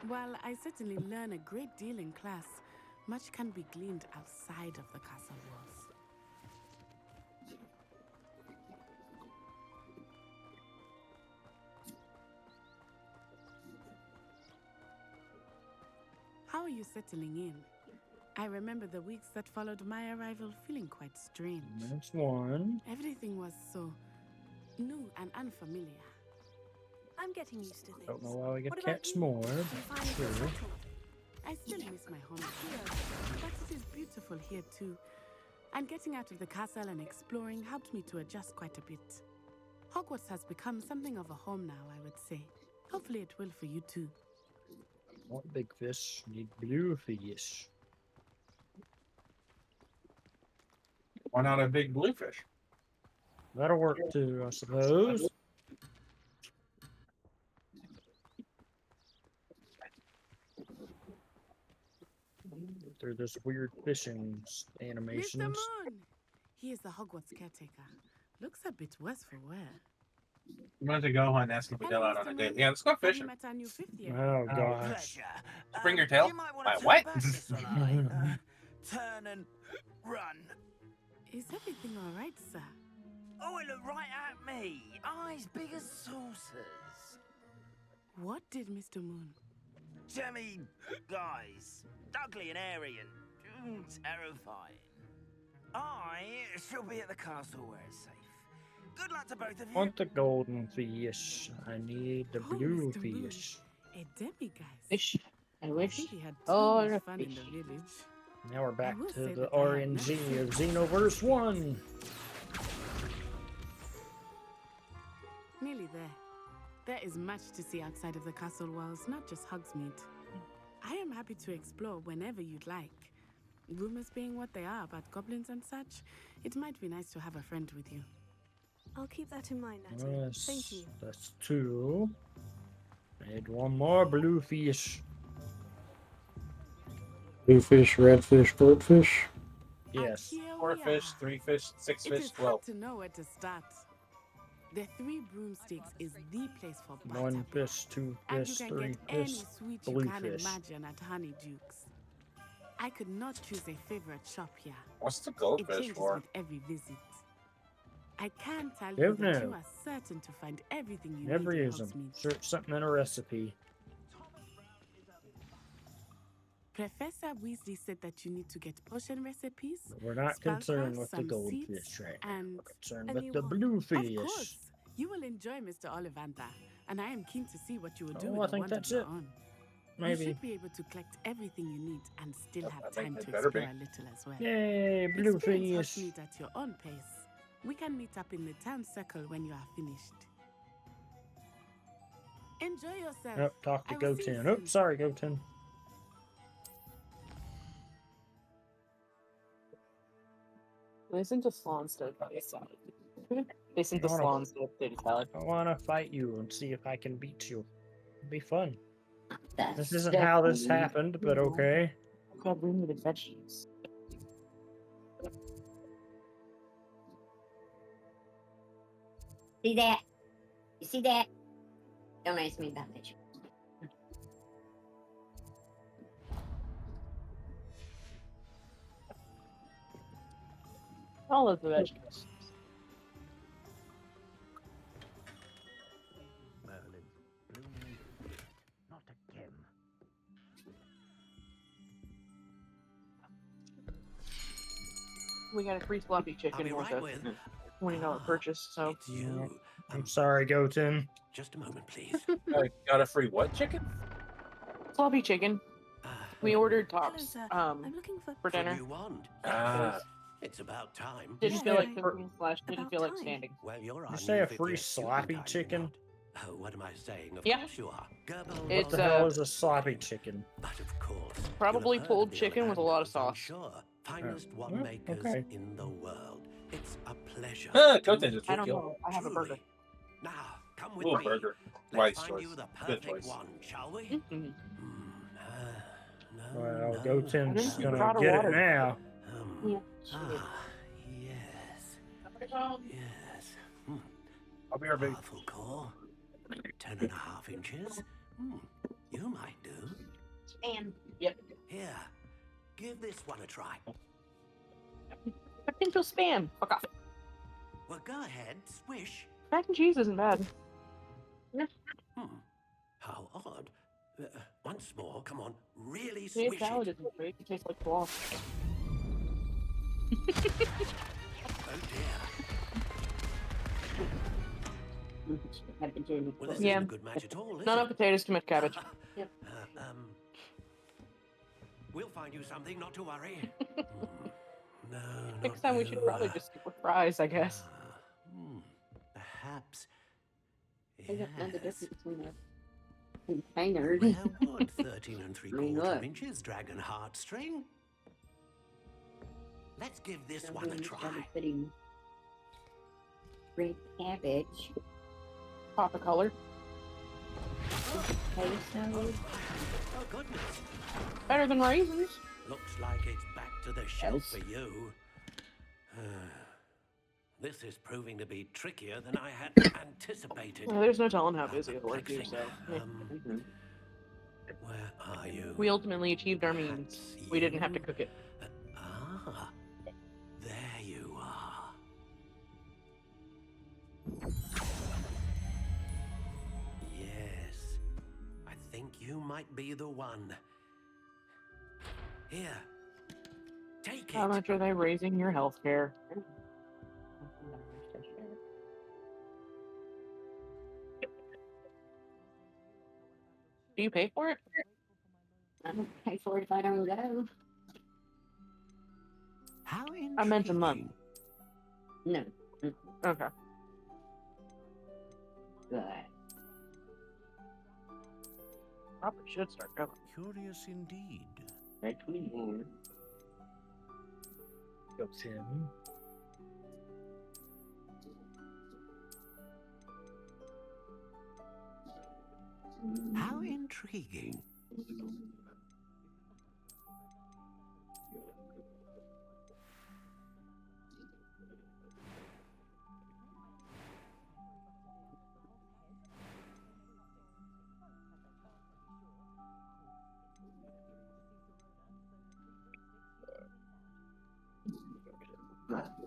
Speaker 19: while I certainly learn a great deal in class, much can be gleaned outside of the castle walls. How are you settling in? I remember the weeks that followed my arrival feeling quite strange.
Speaker 9: That's one.
Speaker 19: Everything was so new and unfamiliar.
Speaker 4: I'm getting used to things.
Speaker 9: Don't know why we
Speaker 4: What
Speaker 9: could
Speaker 4: about
Speaker 9: catch
Speaker 4: you?
Speaker 9: more.
Speaker 4: You finally feel
Speaker 9: Sure.
Speaker 4: settled?
Speaker 19: I still miss my home here, but it is beautiful here too. And getting out of the castle and exploring helped me to adjust quite a bit. Hogwarts has become something of a home now, I would say. Hopefully it will for you too.
Speaker 9: Want big fish. Need blue fish.
Speaker 7: Why not a big bluefish?
Speaker 9: That'll work too, I suppose. Through this weird fishing
Speaker 19: Mr.
Speaker 9: animations.
Speaker 19: Moon! He is the Hogwarts caretaker. Looks a bit worse for wear.
Speaker 7: I'm going to go and ask if we go out on a date. Yeah, let's go
Speaker 19: Have you
Speaker 7: fishing.
Speaker 19: met our new fifth year?
Speaker 9: Oh gosh.
Speaker 2: Pleasure.
Speaker 7: Bring your tail.
Speaker 2: You might want
Speaker 7: My
Speaker 2: to turn
Speaker 7: what?
Speaker 2: back this one, turn and run.
Speaker 19: Is everything all right, sir?
Speaker 2: Oh, it looked right at me. Eyes big as saucers.
Speaker 19: What did Mr. Moon?
Speaker 2: Jemmy guys. Ugly and airy and terrifying. I shall be at the castle where it's safe.
Speaker 12: Good luck to both of you.
Speaker 9: Want the golden fish. I need the blue
Speaker 19: Mr. Moon,
Speaker 9: fish.
Speaker 19: a demiguise.
Speaker 20: Fish. I
Speaker 19: I
Speaker 20: wish.
Speaker 19: think he had too
Speaker 20: Oh,
Speaker 19: much fun in
Speaker 20: fish.
Speaker 19: the village.
Speaker 9: Now we're back
Speaker 19: will
Speaker 9: to
Speaker 19: say
Speaker 9: the
Speaker 19: that I have
Speaker 9: RNG of
Speaker 19: never
Speaker 9: Xenoverse 1.
Speaker 19: Nearly there. There is much to see outside of the castle walls, not just Hogsmeade. I am happy to explore whenever you'd like. Rumors being what they are about goblins and such, it might be nice to have a friend with you.
Speaker 4: I'll keep that in mind, Natty.
Speaker 9: Yes,
Speaker 4: Thank you.
Speaker 9: that's 2. Need one more blue fish.
Speaker 8: Blue fish, red fish, goldfish.
Speaker 9: Yes.
Speaker 7: 4 fish, 3 fish, 6
Speaker 19: It
Speaker 7: fish,
Speaker 19: is
Speaker 7: 12.
Speaker 19: hard to know where to start. The 3 broomsticks is the place for butter.
Speaker 9: 1 fish, 2
Speaker 19: And you
Speaker 9: fish,
Speaker 19: can
Speaker 9: 3
Speaker 19: get any
Speaker 9: fish,
Speaker 19: sweet you
Speaker 9: blue
Speaker 19: can
Speaker 9: fish.
Speaker 19: imagine at Honeydukes. I could not choose a favorite shop here.
Speaker 7: What's the
Speaker 19: It
Speaker 7: goldfish
Speaker 19: changes
Speaker 7: for?
Speaker 19: with every visit. I can tell you
Speaker 9: Don't
Speaker 19: that you
Speaker 9: know.
Speaker 19: are certain to find everything you
Speaker 9: Never
Speaker 19: need in
Speaker 9: use them.
Speaker 19: Hogsmeade.
Speaker 9: Search something in a recipe.
Speaker 19: Professor Weasley said that you need to get potion recipes.
Speaker 9: But we're not concerned with the
Speaker 19: some
Speaker 9: goldfish
Speaker 19: seeds,
Speaker 9: right now.
Speaker 19: and
Speaker 9: We're concerned
Speaker 19: a
Speaker 9: with
Speaker 19: new
Speaker 9: the
Speaker 19: wand.
Speaker 9: blue
Speaker 19: Of
Speaker 9: fish.
Speaker 19: course, you will enjoy Mr. Ollivandar, and I am keen to see what you will do
Speaker 9: Oh,
Speaker 19: with
Speaker 9: I
Speaker 19: the
Speaker 9: think
Speaker 19: wand of
Speaker 9: that's
Speaker 19: your
Speaker 9: it.
Speaker 19: own.
Speaker 9: Maybe.
Speaker 19: You should be able to collect everything you need and still have
Speaker 7: I think
Speaker 19: time
Speaker 7: it
Speaker 19: to
Speaker 7: better be.
Speaker 19: explore a little as well.
Speaker 9: Yay, blue
Speaker 19: Experience
Speaker 9: fish.
Speaker 19: Hogsmeade at your own pace. We can meet up in the town circle when you are finished. Enjoy yourself.
Speaker 9: Oh, talk to
Speaker 19: I will see you
Speaker 9: Goten.
Speaker 19: soon.
Speaker 9: Oops, sorry, Goten.
Speaker 20: They sent to Slonstead by the side. They sent to
Speaker 9: I wanna-
Speaker 20: Slonstead, didn't tell it.
Speaker 9: I want to fight you and see if I can beat you. It'd be fun.
Speaker 20: That's
Speaker 9: This isn't how this
Speaker 20: definitely
Speaker 9: happened, but
Speaker 20: cool.
Speaker 9: okay.
Speaker 20: God, we needed veggies.
Speaker 5: See that? You see that? Don't ask me about that.
Speaker 20: All of the vegetables.
Speaker 2: Merlin, not again.
Speaker 20: We got a free sloppy chicken
Speaker 2: be
Speaker 20: with
Speaker 2: right
Speaker 20: a
Speaker 2: with.
Speaker 20: $20 purchase, so.
Speaker 9: I'm sorry, Goten.
Speaker 12: Just a moment, please.
Speaker 7: Got a free what chicken?
Speaker 20: Sloppy chicken. We ordered tops
Speaker 4: sir. I'm looking
Speaker 20: for dinner.
Speaker 12: You want?
Speaker 7: Ah.
Speaker 12: It's about time.
Speaker 20: Didn't feel like cooking / didn't feel like
Speaker 4: time.
Speaker 20: standing.
Speaker 12: Well, you're
Speaker 9: You
Speaker 12: our
Speaker 9: say
Speaker 12: new
Speaker 9: a free
Speaker 12: 50th student,
Speaker 9: sloppy
Speaker 12: are you
Speaker 9: chicken?
Speaker 12: not? Oh, what am I saying? Of
Speaker 20: Yeah.
Speaker 12: course you are. Gerbil,
Speaker 9: What
Speaker 20: It's,
Speaker 9: the hell is a sloppy chicken?
Speaker 12: But of course.
Speaker 20: Probably
Speaker 12: you'll have heard
Speaker 20: pulled
Speaker 12: of the
Speaker 20: chicken with a lot of
Speaker 12: Ollivanders, I'm
Speaker 20: sauce.
Speaker 12: Sure. Finest
Speaker 9: well,
Speaker 12: one makers
Speaker 9: okay.
Speaker 12: in the world. It's a pleasure.
Speaker 7: Goten just
Speaker 20: I don't
Speaker 7: kill.
Speaker 20: know. I have a burger.
Speaker 12: Now, come with
Speaker 7: Little
Speaker 12: me.
Speaker 7: burger.
Speaker 12: Let's
Speaker 7: Wise
Speaker 12: find
Speaker 7: choice.
Speaker 12: you the
Speaker 7: Good
Speaker 12: perfect
Speaker 7: choice.
Speaker 12: one, shall we?
Speaker 20: Mm-mm.
Speaker 9: Well,
Speaker 12: no,
Speaker 9: Goten's
Speaker 20: no.
Speaker 9: gonna
Speaker 20: Brought her
Speaker 9: get
Speaker 20: water.
Speaker 9: it now.
Speaker 20: Yeah.
Speaker 12: Yes. Yes.
Speaker 7: I'll be right back.
Speaker 12: Powerful core. 10.5 inches. You might do.
Speaker 5: And
Speaker 20: Yep.
Speaker 12: Here, give this one a try.
Speaker 20: Potential spam. Fuck off.
Speaker 12: Well, go ahead, swish.
Speaker 20: Mac and cheese isn't bad.
Speaker 12: How odd. Once more, come on, really
Speaker 20: See,
Speaker 12: swish
Speaker 20: salad
Speaker 12: it.
Speaker 20: isn't great. It tastes like cloth.
Speaker 12: Oh dear.
Speaker 5: I've been doing
Speaker 12: Well, this
Speaker 20: Yeah.
Speaker 12: isn't a good match at all, is
Speaker 20: Not
Speaker 12: it?
Speaker 20: enough potatoes, too much cabbage.
Speaker 12: We'll find you something, not to worry. No,
Speaker 20: Next time we should probably just stick with fries, I guess.
Speaker 12: Perhaps.
Speaker 5: I don't know the difference between a container.
Speaker 12: Where would 13 and
Speaker 5: I mean,
Speaker 12: 3/4
Speaker 5: look.
Speaker 12: inches dragon heartstring? Let's give this one a try.
Speaker 5: Putting red cabbage.
Speaker 20: Pop a color.
Speaker 5: Queso.
Speaker 12: Oh, goodness.
Speaker 20: Better than raisins.
Speaker 12: Looks like it's back to the shelf
Speaker 5: Yes.
Speaker 12: for you. This is proving to be trickier than I had anticipated.
Speaker 20: Well, there's no telling how busy it'll work too, so. yeah.
Speaker 12: Where are you?
Speaker 20: We ultimately achieved our means. We didn't have to cook it.
Speaker 12: Ah, there you are. Yes, I think you might be the one. Here, take
Speaker 20: How
Speaker 12: it.
Speaker 20: much are they raising your health care? Do you pay for it?
Speaker 5: I don't pay for it if I don't go.
Speaker 12: How intriguing.
Speaker 20: I meant a month.
Speaker 5: No.
Speaker 20: Okay.
Speaker 5: Good.
Speaker 20: Probably should start going.
Speaker 12: Curious indeed.
Speaker 5: Right, 21.
Speaker 9: Go, Tim.
Speaker 12: How intriguing.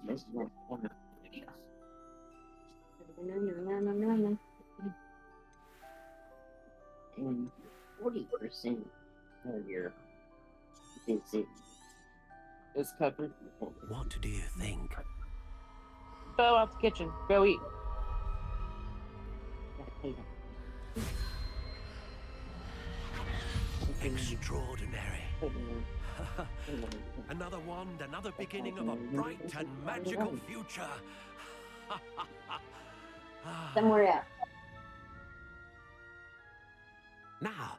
Speaker 5: This one. And 40% of your visit
Speaker 20: is covered.
Speaker 12: What do you think?
Speaker 20: Go out the kitchen. Go eat.
Speaker 12: Extraordinary. Another wand, another beginning of a bright and magical future.
Speaker 5: Somewhere else.
Speaker 12: Now,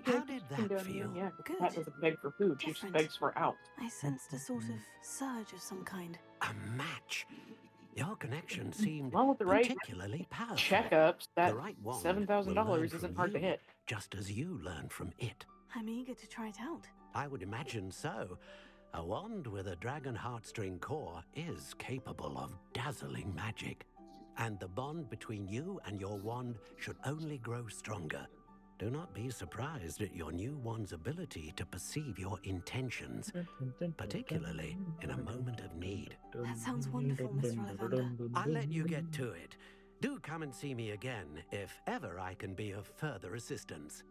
Speaker 12: how did that feel?
Speaker 20: Yeah, Cat doesn't beg for food. She just
Speaker 4: Different.
Speaker 20: begs for out.
Speaker 4: I sensed a sort of surge of some kind.
Speaker 12: A match. Your connection seemed
Speaker 20: Along with the right
Speaker 12: particularly powerful.
Speaker 20: checkups, that
Speaker 12: The right wand
Speaker 20: $7,000
Speaker 12: will learn
Speaker 20: isn't
Speaker 12: from
Speaker 20: hard to
Speaker 12: you,
Speaker 20: hit.
Speaker 12: just as you learn from it.
Speaker 4: I'm eager to try it out.
Speaker 12: I would imagine so. A wand with a dragon heartstring core is capable of dazzling magic. And the bond between you and your wand should only grow stronger. Do not be surprised at your new wand's ability to perceive your intentions, particularly in a moment of need.
Speaker 4: That sounds wonderful, Mr. Ollivander.
Speaker 12: I'll let you get to it. Do come and see me again if ever I can be of further assistance.